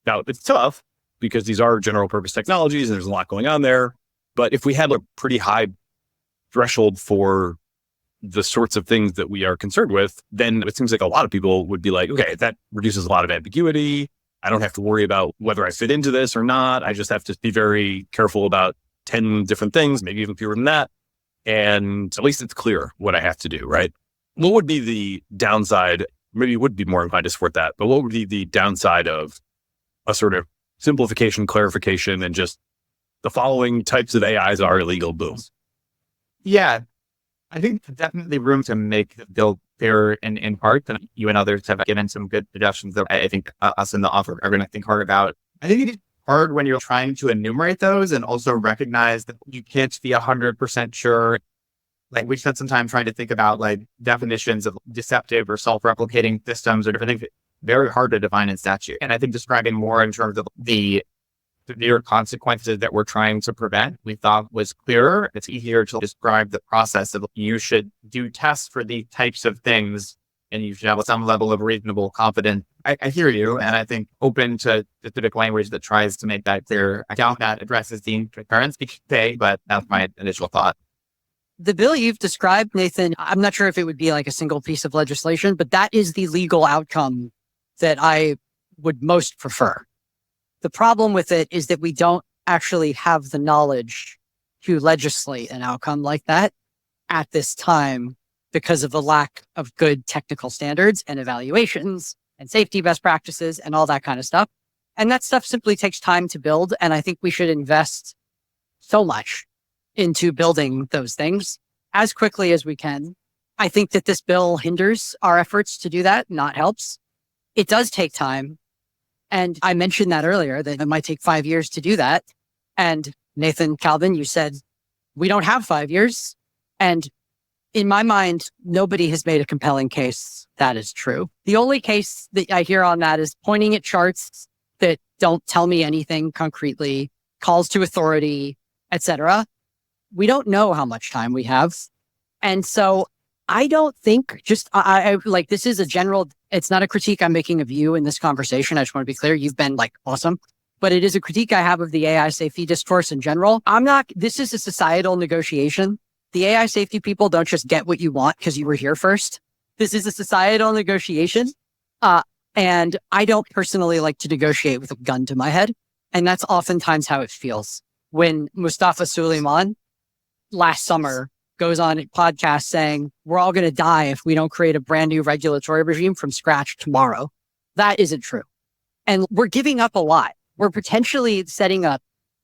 Now it's tough because these are general purpose technologies and there's a lot going on there. But if we had a pretty high threshold for the sorts of things that we are concerned with, then it seems like a lot of people would be like, okay, that reduces a lot of ambiguity. I don't have to worry about whether I fit into this or not. I just have to be very careful about 10 different things, maybe even fewer than that. And at least it's clear what I have to do, right? What would be the downside? Maybe you would be more inclined to support that, but what would be the downside of a sort of simplification, clarification, and just the following types of AIs are illegal, boom? Yeah, I think there's definitely room to make the bill fair in part, and you and others have given some good suggestions that I think us in the offer are going to think hard about. I think it's hard when you're trying to enumerate those and also recognize that you can't be 100% sure. Like we spent some time trying to think about like definitions of deceptive or self-replicating systems or different things. Very hard to define in statute. And I think describing more in terms of the severe consequences that we're trying to prevent, we thought was clearer. It's easier to describe the process of you should do tests for these types of things and you should have some level of reasonable confidence. I hear you. And I think open to specific language that tries to make that clear. I doubt that addresses the concurrence today, but that's my initial thought. The bill you've described, Nathan, I'm not sure if it would be like a single piece of legislation, but that is the legal outcome that I would most prefer. The problem with it is that we don't actually have the knowledge to legislate an outcome like that at this time because of the lack of good technical standards and evaluations and safety best practices and all that kind of stuff. And that stuff simply takes time to build. And I think we should invest so much into building those things as quickly as we can. I think that this bill hinders our efforts to do that, not helps. It does take time. And I mentioned that earlier, that it might take 5 years to do that. And Nathan Calvin, you said, we don't have 5 years. And in my mind, nobody has made a compelling case that is true. The only case that I hear on that is pointing at charts that don't tell me anything concretely, calls to authority, etc. We don't know how much time we have. And so I don't think I like, this is a general, it's not a critique I'm making of you in this conversation. I just want to be clear. You've been like awesome, but it is a critique I have of the AI safety discourse in general. This is a societal negotiation. The AI safety people don't just get what you want because you were here first. This is a societal negotiation. And I don't personally like to negotiate with a gun to my head. And that's oftentimes how it feels when Mustafa Suleyman last summer goes on a podcast saying, we're all going to die if we don't create a brand new regulatory regime from scratch tomorrow. That isn't true. And we're giving up a lot. We're potentially setting a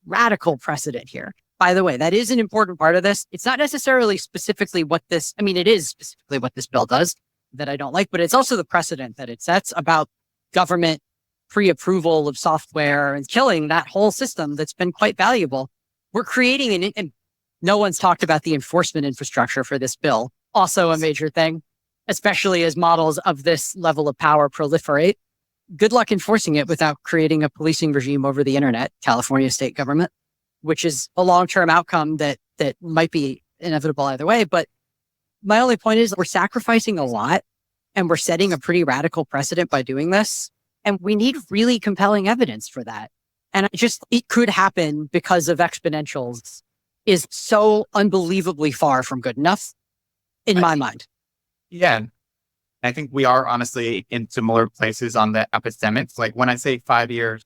radical precedent here. By the way, that is an important part of this. It's not necessarily specifically it is specifically what this bill does that I don't like, but it's also the precedent that it sets about government pre-approval of software and killing that whole system that's been quite valuable. We're creating and no one's talked about the enforcement infrastructure for this bill. Also a major thing, especially as models of this level of power proliferate. Good luck enforcing it without creating a policing regime over the internet, California state government, which is a long-term outcome that might be inevitable either way. But my only point is we're sacrificing a lot and we're setting a pretty radical precedent by doing this. And we need really compelling evidence for that. And it could happen because of exponentials is so unbelievably far from good enough in my mind. Yeah. I think we are honestly in similar places on the epistemics. Like when I say 5 years,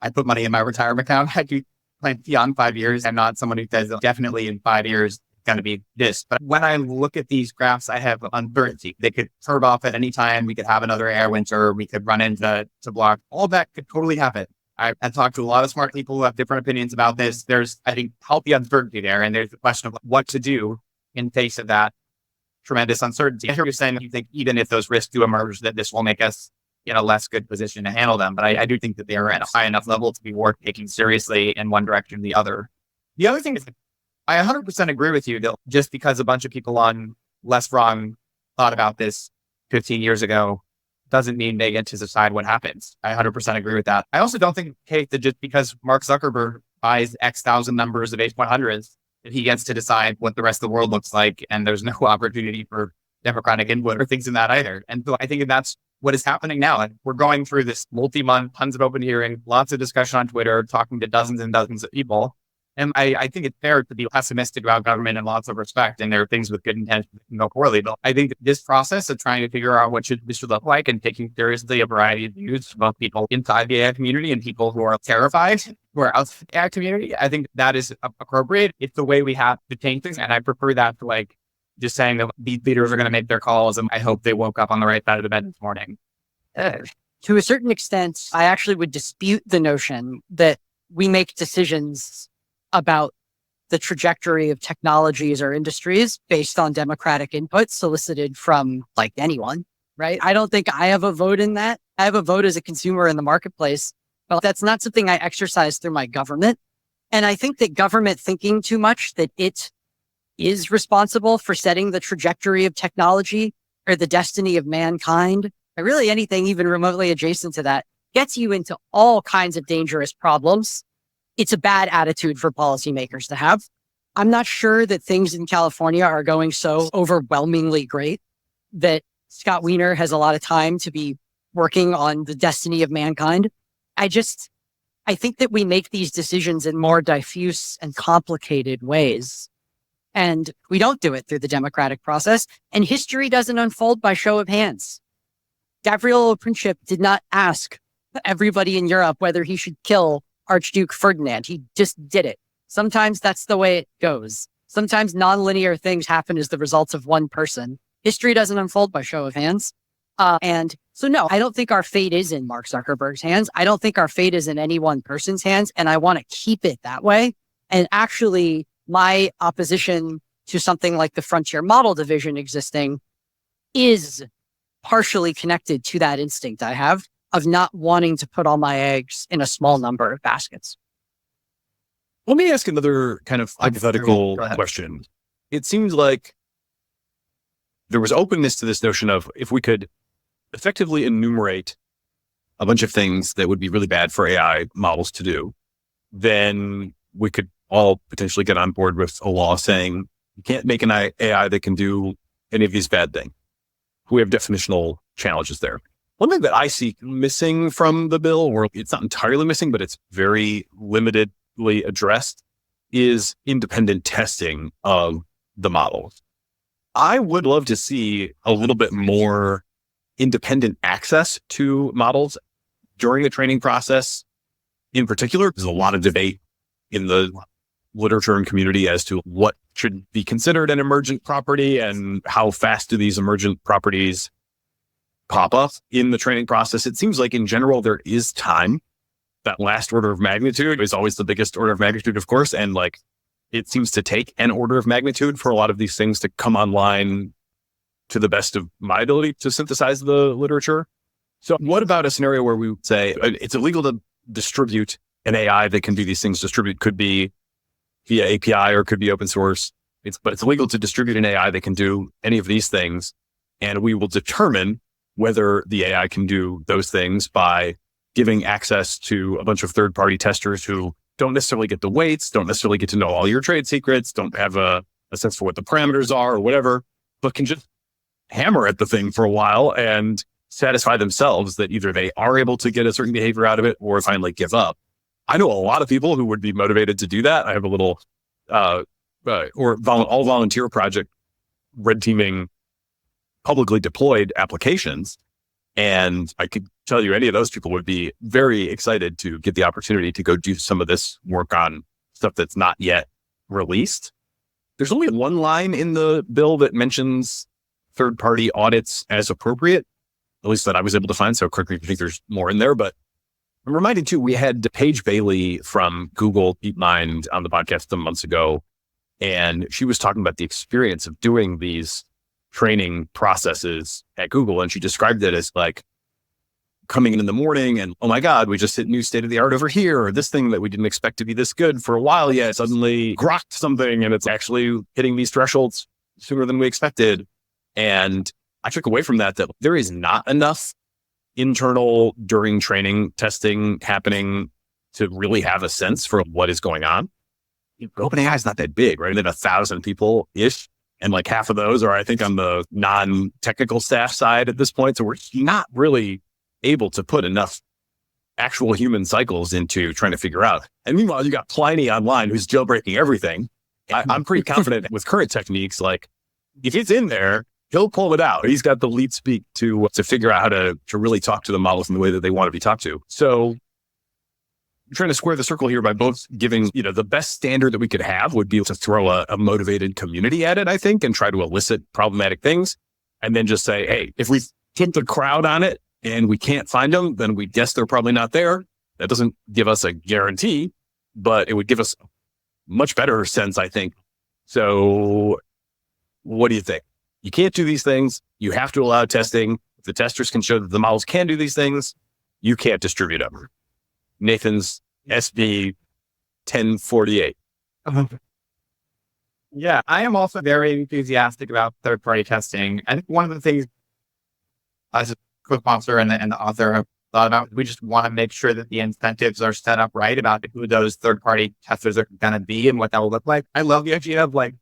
I put money in my retirement account. I do plan beyond 5 years. I'm not someone who says definitely in 5 years it's going to be this. But when I look at these graphs, I have uncertainty. They could turn off at any time. We could have another air winter. We could run into block. All that could totally happen. I talked to a lot of smart people who have different opinions about this. There's, I think, healthy uncertainty there. And there's the question of what to do in face of that tremendous uncertainty. I hear you saying you think even if those risks do emerge, that this will make us in a less good position to handle them. But I do think that they are at a high enough level to be worth taking seriously in one direction or the other. The other thing is, I 100% agree with you that just because a bunch of people on Less Wrong thought about this 15 years ago, doesn't mean they get to decide what happens. I 100% agree with that. I also don't think, Kate, that just because Mark Zuckerberg buys X thousand numbers of H100s, that he gets to decide what the rest of the world looks like. And there's no opportunity for democratic input or things in that either. And so I think that's what is happening now. And we're going through this multi-month, tons of open hearing, lots of discussion on Twitter, talking to dozens and dozens of people. And I think it's fair to be pessimistic about government in lots of respect. And there are things with good intention that can go poorly. But I think that this process of trying to figure out what this should look like and taking seriously a variety of views from both people inside the AI community and people who are terrified, who are outside the AI community, I think that is appropriate. It's the way we have to change things. And I prefer that to just saying that these leaders are going to make their calls. And I hope they woke up on the right side of the bed this morning. To a certain extent, I actually would dispute the notion that we make decisions about the trajectory of technologies or industries based on democratic input solicited from anyone, right? I don't think I have a vote in that. I have a vote as a consumer in the marketplace, but that's not something I exercise through my government. And I think that government thinking too much that it is responsible for setting the trajectory of technology or the destiny of mankind, or really anything even remotely adjacent to that, gets you into all kinds of dangerous problems. It's a bad attitude for policymakers to have. I'm not sure that things in California are going so overwhelmingly great that Scott Wiener has a lot of time to be working on the destiny of mankind. I think that we make these decisions in more diffuse and complicated ways. And we don't do it through the democratic process. And history doesn't unfold by show of hands. Gavrilo Princip did not ask everybody in Europe whether he should kill Archduke Ferdinand. He just did it. Sometimes that's the way it goes. Sometimes nonlinear things happen as the results of one person. History doesn't unfold by show of hands. And so, no, I don't think our fate is in Mark Zuckerberg's hands. I don't think our fate is in any one person's hands. And I want to keep it that way. And actually, my opposition to something like the frontier model division existing is partially connected to that instinct I have of not wanting to put all my eggs in a small number of baskets. Let me ask another kind of hypothetical question. It seems like there was openness to this notion of if we could effectively enumerate a bunch of things that would be really bad for AI models to do, then we could all potentially get on board with a law saying you can't make an AI that can do any of these bad things. We have definitional challenges there. One thing that I see missing from the bill, or it's not entirely missing, but it's very limitedly addressed, is independent testing of the models. I would love to see a little bit more independent access to models during the training process. In particular, there's a lot of debate in the literature and community as to what should be considered an emergent property and how fast do these emergent properties pop up in the training process. It seems like in general, there is time. That last order of magnitude is always the biggest order of magnitude, of course. And like, it seems to take an order of magnitude for a lot of these things to come online to the best of my ability to synthesize the literature. So what about a scenario where we would say it's illegal to distribute an AI that can do these things? Distribute could be via API or could be open source. But it's illegal to distribute an AI that can do any of these things. And we will determine whether the AI can do those things by giving access to a bunch of third-party testers who don't necessarily get the weights, don't necessarily get to know all your trade secrets, don't have a sense for what the parameters are or whatever, but can just hammer at the thing for a while and satisfy themselves that either they are able to get a certain behavior out of it or finally give up. I know a lot of people who would be motivated to do that. I have a little all volunteer project red teaming publicly deployed applications. And I could tell you any of those people would be very excited to get the opportunity to go do some of this work on stuff that's not yet released. There's only one line in the bill that mentions third-party audits as appropriate, at least that I was able to find. So correct me if you think there's more in there, but I'm reminded too, we had Paige Bailey from Google DeepMind on the podcast some months ago, and she was talking about the experience of doing these training processes at Google. And she described it as like coming in the morning and, oh my God, we just hit new state of the art over here, or this thing that we didn't expect to be this good for a while yet suddenly grokked something and it's actually hitting these thresholds sooner than we expected. And I took away from that there is not enough internal during training testing happening to really have a sense for what is going on. OpenAI is not that big, right? Then 1,000 people-ish. And like half of those are, I think, on the non-technical staff side at this point. So we're not really able to put enough actual human cycles into trying to figure out. And meanwhile, you got Pliny online who's jailbreaking everything. I'm pretty confident with current techniques, like if it's in there, he'll pull it out. He's got the lead speak to figure out how to really talk to the models in the way that they want to be talked to. So I'm trying to square the circle here by both giving, the best standard that we could have would be to throw a motivated community at it, I think, and try to elicit problematic things. And then just say, hey, if we hit the crowd on it and we can't find them, then we guess they're probably not there. That doesn't give us a guarantee, but it would give us a much better sense, I think. So what do you think? You can't do these things. You have to allow testing. If the testers can show that the models can do these things, you can't distribute them. Nathan's SB 1048. Yeah, I am also very enthusiastic about third-party testing. I think one of the things as a co-sponsor and the author have thought about, we just want to make sure that the incentives are set up right about who those third-party testers are going to be and what that will look like. I love the idea of like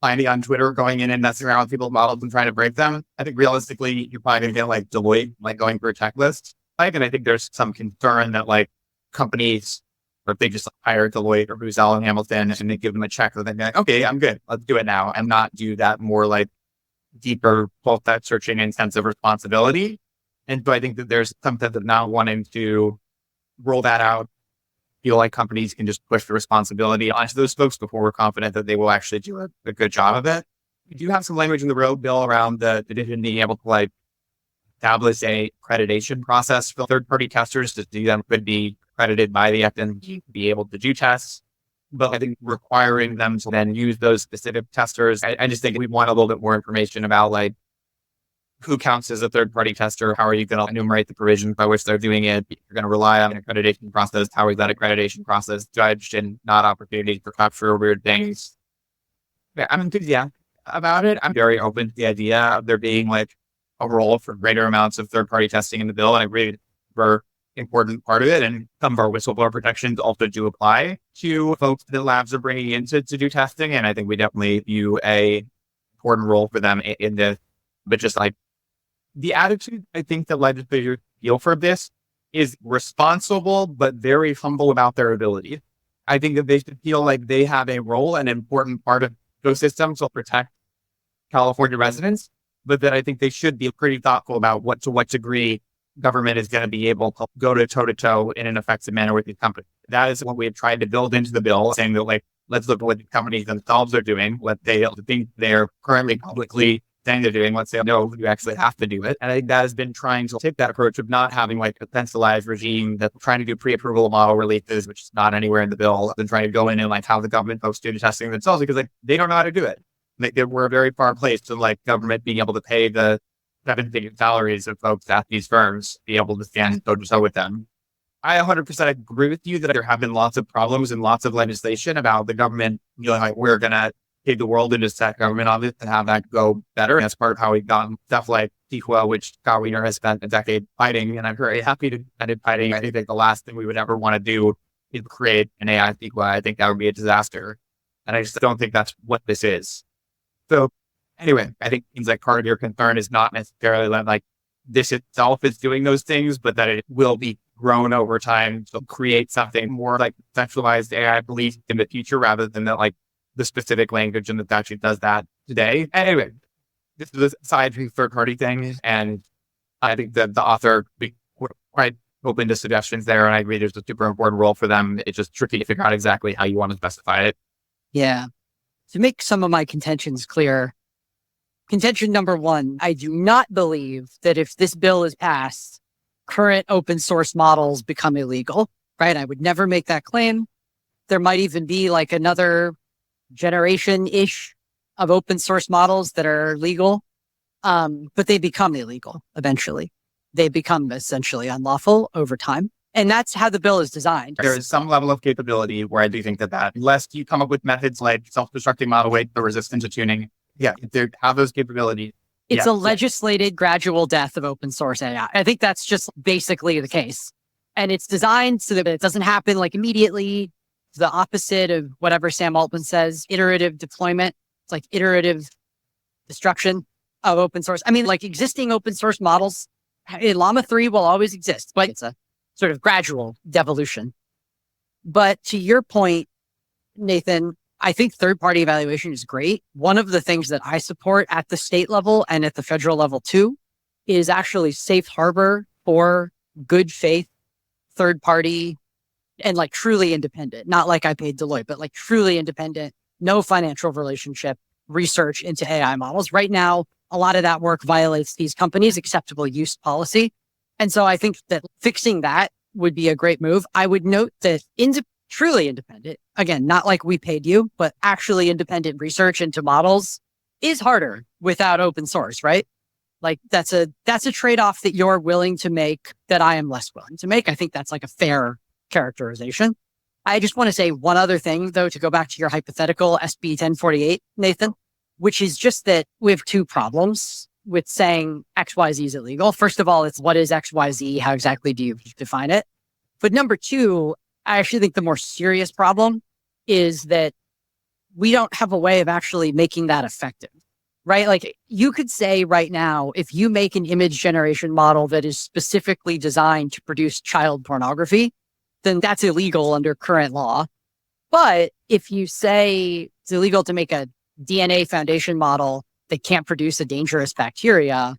finding on Twitter, going in and messing around with people's models and trying to break them. I think realistically, you're probably going to get like Deloitte, like going through a checklist. And I think there's some concern that like companies, or if they just hire Deloitte or Booz Allen Hamilton and they give them a check, and then they're like, okay, I'm good. Let's do it now. And not do that more like deeper full-text searching and sense of responsibility. And so I think that there's some sense of not wanting to roll that out, feel like companies can just push the responsibility onto those folks before we're confident that they will actually do a good job of it. We do have some language in the road bill around the division being able to like establish a accreditation process for third-party testers to do them could be accredited by the FND to be able to do tests. But I think requiring them to then use those specific testers, I just think we want a little bit more information about like who counts as a third-party tester, how are you going to enumerate the provisions by which they're doing it? You're going to rely on an accreditation process. How is that accreditation process judged and not opportunities for capture weird things? Yeah, I'm enthusiastic about it. I'm very open to the idea of there being like a role for greater amounts of third-party testing in the bill. And I agree for important part of it. And some of our whistleblower protections also do apply to folks that labs are bringing in to do testing. And I think we definitely view a important role for them in this. But just like the attitude, I think the legislators feel for this is responsible, but very humble about their ability. I think that they should feel like they have a role, an important part of those systems will protect California residents, but that I think they should be pretty thoughtful about to what degree government is going to be able to go to toe-to-toe in an effective manner with these companies. That is what we have tried to build into the bill, saying that like, let's look at what the companies themselves are doing, what they think they're currently publicly saying they're doing. Let's say, no, you actually have to do it. And I think that has been trying to take that approach of not having like a centralized regime that's trying to do pre-approval model releases, which is not anywhere in the bill, and trying to go in and like how the government folks do the testing themselves, because like they don't know how to do it. Like we're a very far place to like government being able to pay the 7-figure salaries of folks at these firms, be able to stand toe-to-toe with them. I 100% agree with you that there have been lots of problems and lots of legislation about the government feeling like we're going to take the world into set government on it and have that go better. And that's part of how we've gotten stuff like CEQA, which Scott Wiener has spent a decade fighting. And I'm very happy to end fighting. I think the last thing we would ever want to do is create an AI CEQA. I think that would be a disaster. And I just don't think that's what this is. So anyway, I think things like part of your concern is not necessarily that like this itself is doing those things, but that it will be grown over time to create something more like centralized AI police in the future rather than that like the specific language and the statute does that today. Anyway, this is a side third-party thing. And I think that the author be quite open to suggestions there. And I agree there's a super important role for them. It's just tricky to figure out exactly how you want to specify it. Yeah. To make some of my contentions clear, contention number one, I do not believe that if this bill is passed, current open source models become illegal, right? I would never make that claim. There might even be like another generation-ish of open source models that are legal, but they become illegal eventually. They become essentially unlawful over time. And that's how the bill is designed. There is some level of capability where I do think that unless you come up with methods like self-destructing model weight or resistant to tuning, if they have those capabilities. It's a legislated gradual death of open source AI. I think that's just basically the case. And it's designed so that it doesn't happen like immediately. It's the opposite of whatever Sam Altman says, iterative deployment. It's like iterative destruction of open source. I mean, like existing open source models in Llama 3 will always exist, but it's a sort of gradual devolution. But to your point, Nathan, I think third-party evaluation is great. One of the things that I support at the state level and at the federal level too is actually safe harbor for good faith third-party and like truly independent, not like I paid Deloitte, but like truly independent, no financial relationship research into AI models. Right now, a lot of that work violates these companies' acceptable use policy. And so I think that fixing that would be a great move. I would note that truly independent, again, not like we paid you, but actually independent research into models is harder without open source, right? Like that's a trade-off that you're willing to make that I am less willing to make. I think that's like a fair characterization. I just want to say one other thing, though, to go back to your hypothetical SB 1048, Nathan, which is just that we have two problems with saying XYZ is illegal. First of all, it's what is XYZ? How exactly do you define it? But number two, I actually think the more serious problem is that we don't have a way of actually making that effective, right? Like you could say right now, if you make an image generation model that is specifically designed to produce child pornography, then that's illegal under current law. But if you say it's illegal to make a DNA foundation model that can't produce a dangerous bacteria,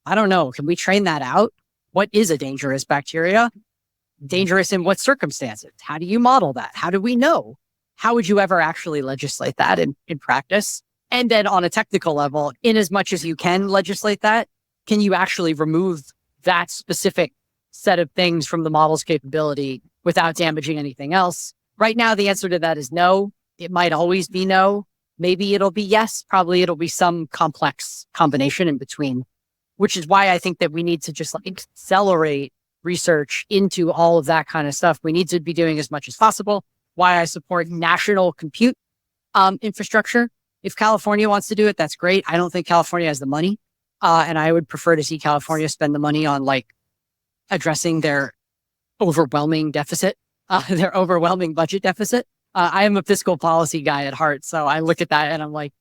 I don't know. Can we train that out? What is a dangerous bacteria? Dangerous in what circumstances? How do you model that? How do we know? How would you ever actually legislate that in practice? And then on a technical level, in as much as you can legislate that, can you actually remove that specific set of things from the model's capability without damaging anything else? Right now, the answer to that is no. It might always be no. Maybe it'll be yes. Probably it'll be some complex combination in between, which is why I think that we need to just like accelerate research into all of that kind of stuff. We need to be doing as much as possible. Why I support national compute infrastructure. If California wants to do it, that's great. I don't think California has the money. And I would prefer to see California spend the money on like addressing their overwhelming deficit, their overwhelming budget deficit. I am a fiscal policy guy at heart. So I look at that and I'm like,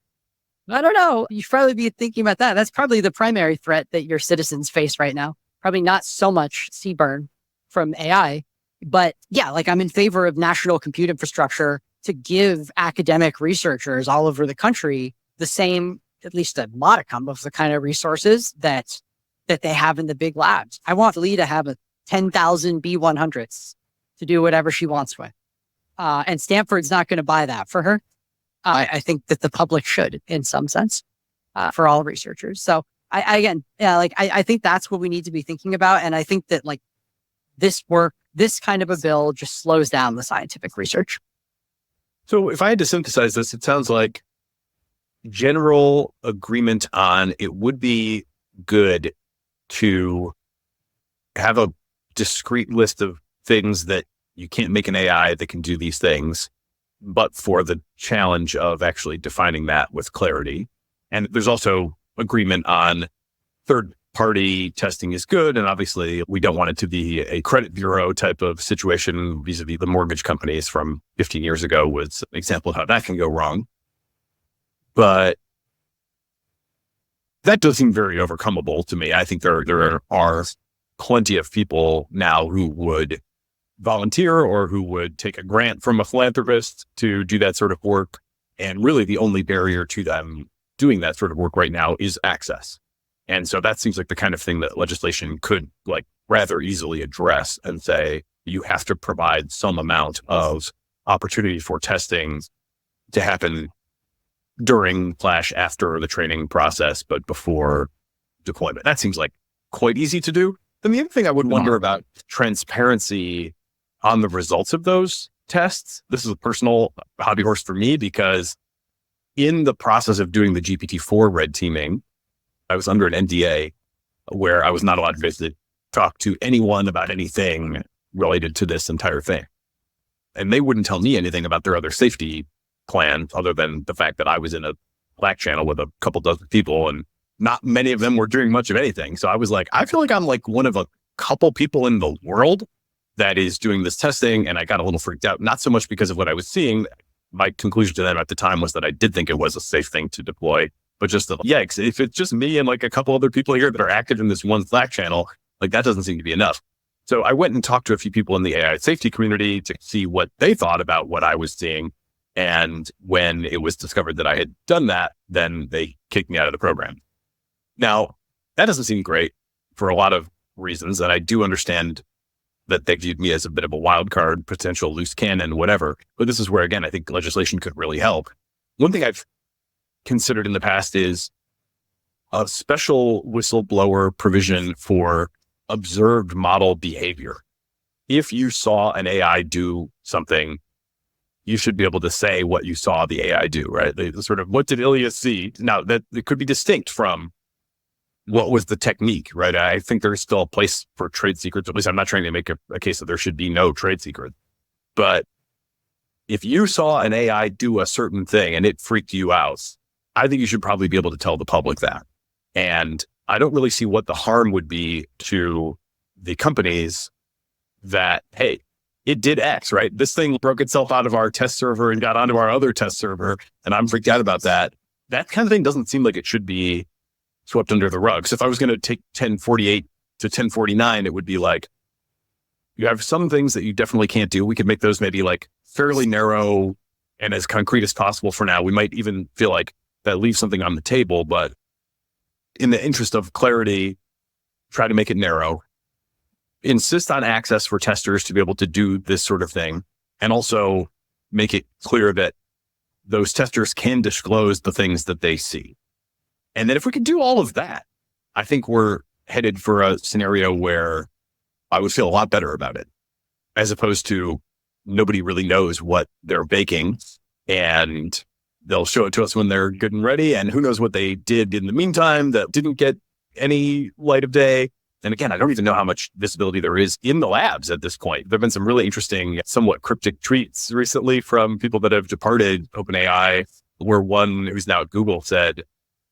I don't know. You should probably be thinking about that. That's probably the primary threat that your citizens face right now. Probably not so much CBRN from AI, but yeah, like I'm in favor of national compute infrastructure to give academic researchers all over the country the same, at least a modicum of the kind of resources that they have in the big labs. I want Lee to have 10,000 B100s to do whatever she wants with. And Stanford's not going to buy that for her. I think that the public should, in some sense, for all researchers. So I think that's what we need to be thinking about. And I think that like this kind of a bill just slows down the scientific research. So if I had to synthesize this, it sounds like general agreement on it would be good to have a discrete list of things that you can't make an AI that can do these things, but for the challenge of actually defining that with clarity. And there's also agreement on third-party testing is good. And obviously, we don't want it to be a credit bureau type of situation vis-a-vis the mortgage companies from 15 years ago was an example of how that can go wrong. But that does seem very overcomable to me. I think there are plenty of people now who would volunteer or who would take a grant from a philanthropist to do that sort of work. And really the only barrier to them doing that sort of work right now is access. And so that seems like the kind of thing that legislation could like rather easily address and say, you have to provide some amount of opportunity for testing to happen during / after the training process, but before deployment. That seems like quite easy to do. Then the other thing I would wonder about transparency on the results of those tests. This is a personal hobby horse for me because in the process of doing the GPT-4 red teaming, I was under an NDA where I was not allowed to basically talk to anyone about anything related to this entire thing. And they wouldn't tell me anything about their other safety plan other than the fact that I was in a Slack channel with a couple dozen people and not many of them were doing much of anything. So I was like, I feel like I'm like one of a couple people in the world that is doing this testing. And I got a little freaked out, not so much because of what I was seeing. My conclusion to them at the time was that I did think it was a safe thing to deploy, but just that, yikes, if it's just me and like a couple other people here that are active in this one Slack channel, like that doesn't seem to be enough. So I went and talked to a few people in the AI safety community to see what they thought about what I was seeing. And when it was discovered that I had done that, then they kicked me out of the program. Now, that doesn't seem great for a lot of reasons. And I do understand that they viewed me as a bit of a wild card, potential loose cannon, whatever. But this is where, again, I think legislation could really help. One thing I've considered in the past is a special whistleblower provision for observed model behavior. If you saw an AI do something, you should be able to say what you saw the AI do, right? The sort of, what did Ilya see? Now, that it could be distinct from what was the technique, right? I think there's still a place for trade secrets. At least I'm not trying to make a case that there should be no trade secret. But if you saw an AI do a certain thing and it freaked you out, I think you should probably be able to tell the public that. And I don't really see what the harm would be to the companies that, hey, it did X, right? This thing broke itself out of our test server and got onto our other test server, and I'm freaked out about that. That kind of thing doesn't seem like it should be swept under the rug. So if I was going to take 1048 to 1049, it would be like, you have some things that you definitely can't do. We could make those maybe like fairly narrow and as concrete as possible for now. We might even feel like that leaves something on the table, but in the interest of clarity try to make it narrow, insist on access for testers to be able to do this sort of thing, and also make it clear that those testers can disclose the things that they see. And then if we could do all of that, I think we're headed for a scenario where I would feel a lot better about it, as opposed to nobody really knows what they're baking and they'll show it to us when they're good and ready. And who knows what they did in the meantime that didn't get any light of day. And again, I don't even know how much visibility there is in the labs at this point. There've been some really interesting, somewhat cryptic tweets recently from people that have departed OpenAI, where one who's now at Google said,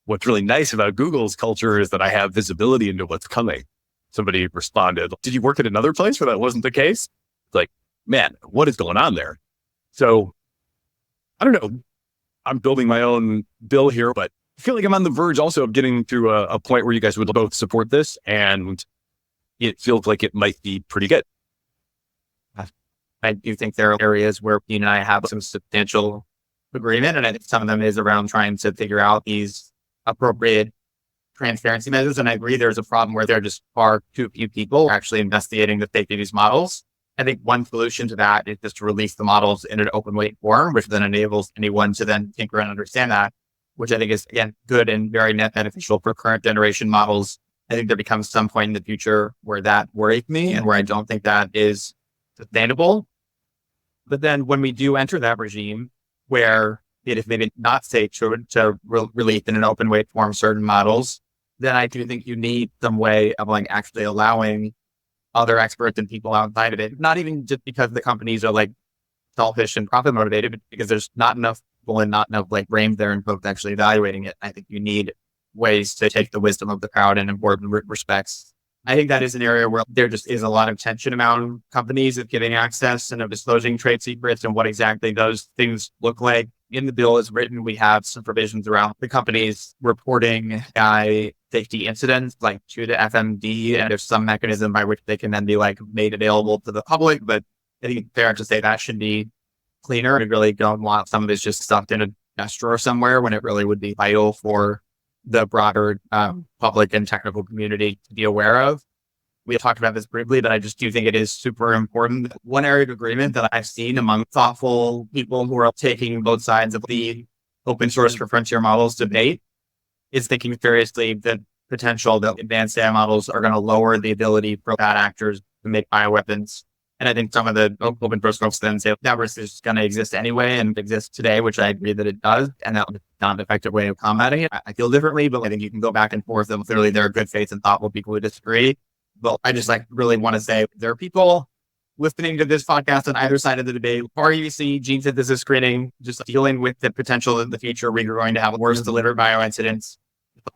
what's really nice about Google's culture is that I have visibility into what's coming. Somebody responded, did you work at another place where that wasn't the case? It's like, man, what is going on there? So I don't know. I'm building my own bill here, but I feel like I'm on the verge also of getting to a point where you guys would both support this, and it feels like it might be pretty good. I do think there are areas where Dean and I have some substantial agreement, and I think some of them is around trying to figure out these appropriate transparency measures. And I agree there's a problem where there are just far too few people actually investigating the safety of these models. I think one solution to that is just to release the models in an open weight form, which then enables anyone to then tinker and understand that, which I think is, again, good and very net beneficial for current generation models. I think there becomes some point in the future where that worries me and where I don't think that is sustainable. But then when we do enter that regime where it is maybe not safe to release in an open weight form certain models, then I do think you need some way of like actually allowing other experts and people outside of it, not even just because the companies are like selfish and profit motivated, but because there's not enough people and not enough like brains there and folks actually evaluating it. I think you need ways to take the wisdom of the crowd in important respects. I think that is an area where there just is a lot of tension among companies of giving access and of disclosing trade secrets and what exactly those things look like. In the bill as written, we have some provisions around the companies reporting AI safety incidents like to the FMD, and there's some mechanism by which they can then be like made available to the public. But I think it's fair to say that should be cleaner. We really don't want some of this just stuffed in a desk drawer somewhere when it really would be vital for the broader public and technical community to be aware of. We talked about this briefly, but I just do think it is super important. One area of agreement that I've seen among thoughtful people who are taking both sides of the open source for frontier models debate is thinking seriously the potential that advanced AI models are going to lower the ability for bad actors to make bioweapons. And I think some of the open source folks then say that risk is going to exist anyway and exists today, which I agree that it does. And that was not an effective way of combating it. I feel differently, but I think you can go back and forth. And clearly there are good faith and thoughtful people who disagree. But I just like really want to say there are people listening to this podcast on either side of the debate, RUC, gene synthesis screening, just dealing with the potential in the future we're going to have worse delivered bio incidents.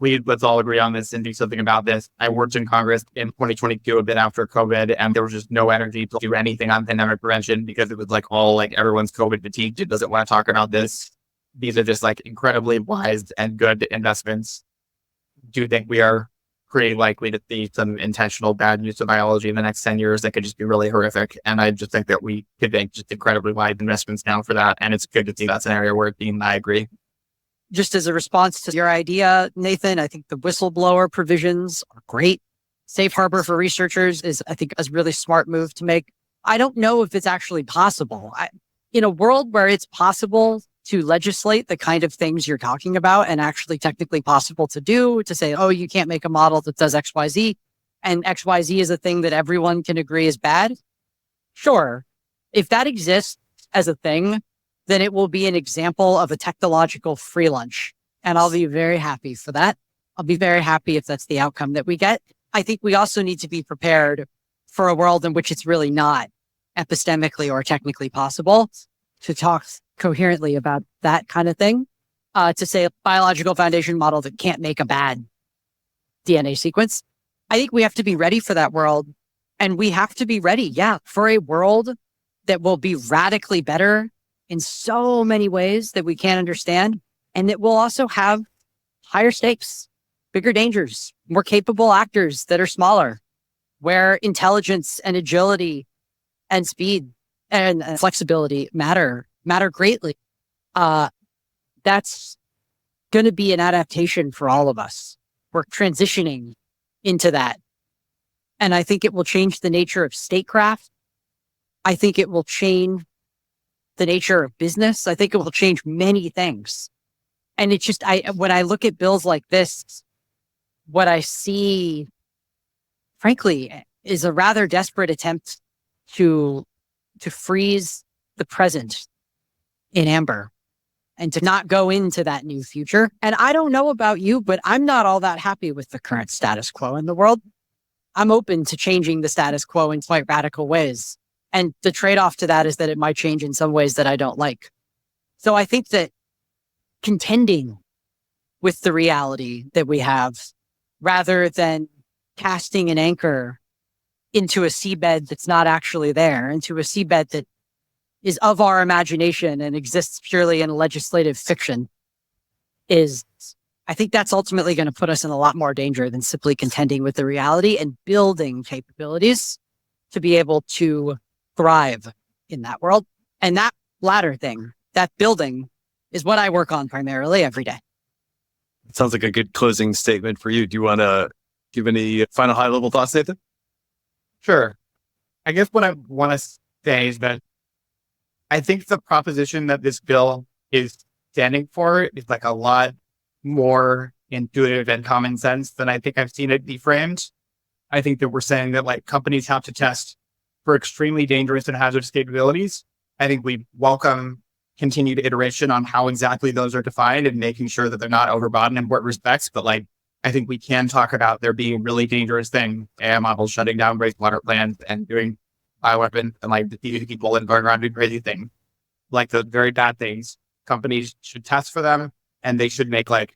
Let's all agree on this and do something about this. I worked in Congress in 2022, a bit after COVID, and there was just no energy to do anything on pandemic prevention because it was like all like everyone's COVID fatigued. It doesn't want to talk about this. These are just like incredibly wise and good investments. Do you think we are pretty likely to see some intentional bad use of biology in the next 10 years that could just be really horrific? And I just think that we could make just incredibly wide investments now for that. And it's good to see that's an area where Dean and I agree. Just as a response to your idea, Nathan, I think the whistleblower provisions are great. Safe harbor for researchers is, I think, a really smart move to make. I don't know if it's actually possible. In a world where it's possible to legislate the kind of things you're talking about and actually technically possible to do, to say, oh, you can't make a model that does XYZ, and XYZ is a thing that everyone can agree is bad. Sure. If that exists as a thing, then it will be an example of a technological free lunch. And I'll be very happy for that. I'll be very happy if that's the outcome that we get. I think we also need to be prepared for a world in which it's really not epistemically or technically possible to talk coherently about that kind of thing. To say a biological foundation model that can't make a bad DNA sequence. I think we have to be ready for that world. And we have to be ready, for a world that will be radically better in so many ways that we can't understand. And that will also have higher stakes, bigger dangers, more capable actors that are smaller, where intelligence and agility and speed and flexibility matter greatly. That's going to be an adaptation for all of us. We're transitioning into that And I think it will change the nature of statecraft. I think it will change the nature of business. I think it will change many things. And it's just, when I look at bills like this, what I see, frankly, is a rather desperate attempt to freeze the present in amber and to not go into that new future. And I don't know about you, but I'm not all that happy with the current status quo in the world. I'm open to changing the status quo in quite radical ways. And the trade-off to that is that it might change in some ways that I don't like. So I think that contending with the reality that we have, rather than casting an anchor into a seabed that's not actually there, into a seabed that is of our imagination and exists purely in legislative fiction, I think that's ultimately going to put us in a lot more danger than simply contending with the reality and building capabilities to be able to thrive in that world. And that latter thing, that building, is what I work on primarily every day. It sounds like a good closing statement for you. Do you want to give any final high-level thoughts, Nathan? Sure. I guess what I want to say is that I think the proposition that this bill is standing for is like a lot more intuitive and common sense than I think I've seen it be framed. I think that we're saying that like companies have to test for extremely dangerous and hazardous capabilities. I think we welcome continued iteration on how exactly those are defined and making sure that they're not overbought in important respects. But like, I think we can talk about there being really dangerous things, AI models shutting down wastewater plants and doing bioweapons and like defeating people and going around doing crazy things. Like those very bad things, companies should test for them and they should make like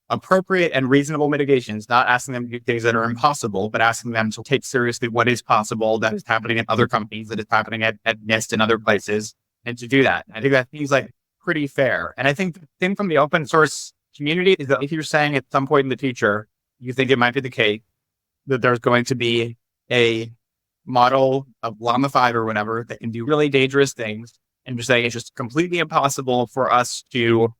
appropriate and reasonable mitigations, not asking them to do things that are impossible, but asking them to take seriously what is possible that is happening at other companies, that is happening at NIST and other places, and to do that. I think that seems like pretty fair. And I think the thing from the open source community is that if you're saying at some point in the future, you think it might be the case that there's going to be a model of Llama 5 or whatever that can do really dangerous things, and just saying it's just completely impossible for us to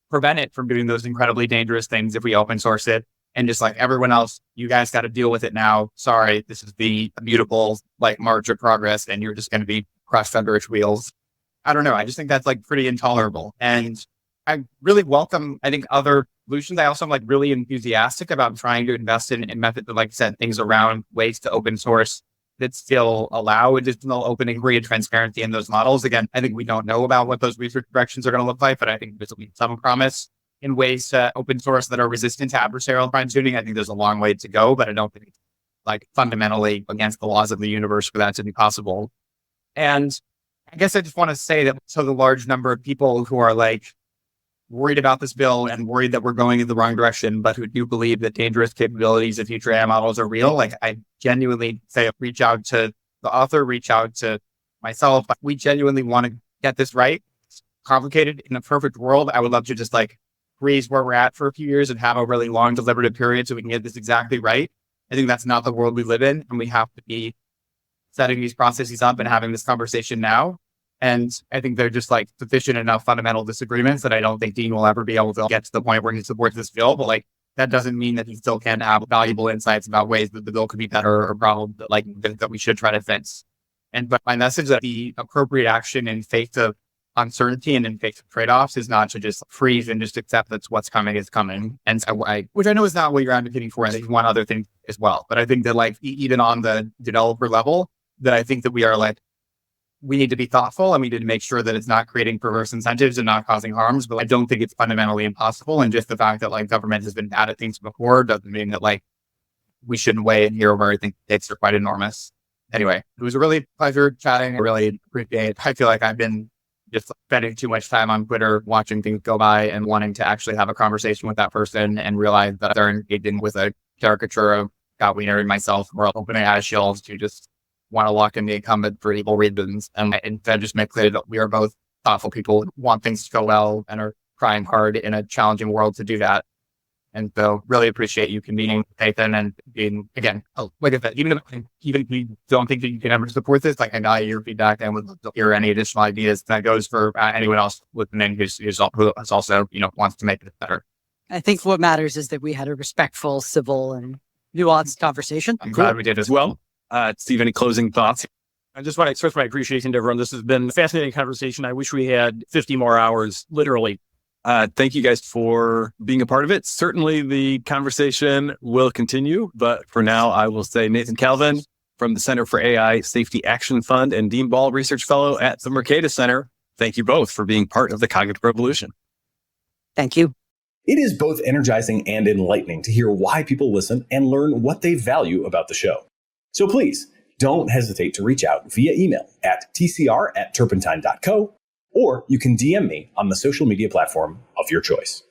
prevent it from doing those incredibly dangerous things if we open source it. And just like everyone else, you guys got to deal with it now. Sorry, this is the beautiful like march of progress and you're just going to be crushed under its wheels. I don't know. I just think that's like pretty intolerable. And I really welcome, I think, other solutions. I also am like really enthusiastic about trying to invest in methods that like set things around ways to open source that still allow additional open inquiry and transparency in those models. Again, I think we don't know about what those research directions are going to look like, but I think there's at least some promise in ways to open source that are resistant to adversarial fine tuning. I think there's a long way to go, but I don't think it's like fundamentally against the laws of the universe for that to be possible. And I guess I just want to say that so the large number of people who are like worried about this bill and worried that we're going in the wrong direction, but who do believe that dangerous capabilities of future AI models are real, like I genuinely say, reach out to the author, reach out to myself. We genuinely want to get this right. It's complicated. In a perfect world, I would love to just like freeze where we're at for a few years and have a really long deliberative period so we can get this exactly right. I think that's not the world we live in, and we have to be setting these processes up and having this conversation now. And I think they're just like sufficient enough fundamental disagreements that I don't think Dean will ever be able to get to the point where he supports this bill. But like, that doesn't mean that he still can't have valuable insights about ways that the bill could be better or problems that like that we should try to fix. And but my message that the appropriate action in face of uncertainty and in face of trade-offs is not to just freeze and just accept that what's coming is coming. And so which I know is not what you're advocating for. I think you want other things as well. But I think that like even on the developer level, that I think that we are like, we need to be thoughtful and we need to make sure that it's not creating perverse incentives and not causing harms. But I don't think it's fundamentally impossible. And just the fact that like government has been bad at things before doesn't mean that like we shouldn't weigh in here where I think stakes are quite enormous. Anyway, it was a really pleasure chatting. I really appreciate it. I feel like I've been just spending too much time on Twitter, watching things go by and wanting to actually have a conversation with that person and realize that they're engaging with a caricature of Scott Wiener and myself. We're all OpenAI shills to just want to lock in the incumbent for evil reasons. And instead just make clear that we are both thoughtful people who want things to go well and are trying hard in a challenging world to do that. And so really appreciate you convening, Nathan, and being, again, like I said, even if we don't think that you can ever support this, like I value your feedback and would love to hear any additional ideas. That goes for anyone else listening who also, wants to make it better. I think what matters is that we had a respectful, civil, and nuanced conversation. I'm glad we did as well. Steve, any closing thoughts? I just want to express my appreciation to everyone. This has been a fascinating conversation. I wish we had 50 more hours, literally. Thank you guys for being a part of it. Certainly the conversation will continue, but for now, I will say Nathan Calvin from the Center for AI Safety Action Fund and Dean Ball Research Fellow at the Mercatus Center. Thank you both for being part of the cognitive revolution. Thank you. It is both energizing and enlightening to hear why people listen and learn what they value about the show. So please, don't hesitate to reach out via email at tcr@turpentine.co, or you can DM me on the social media platform of your choice.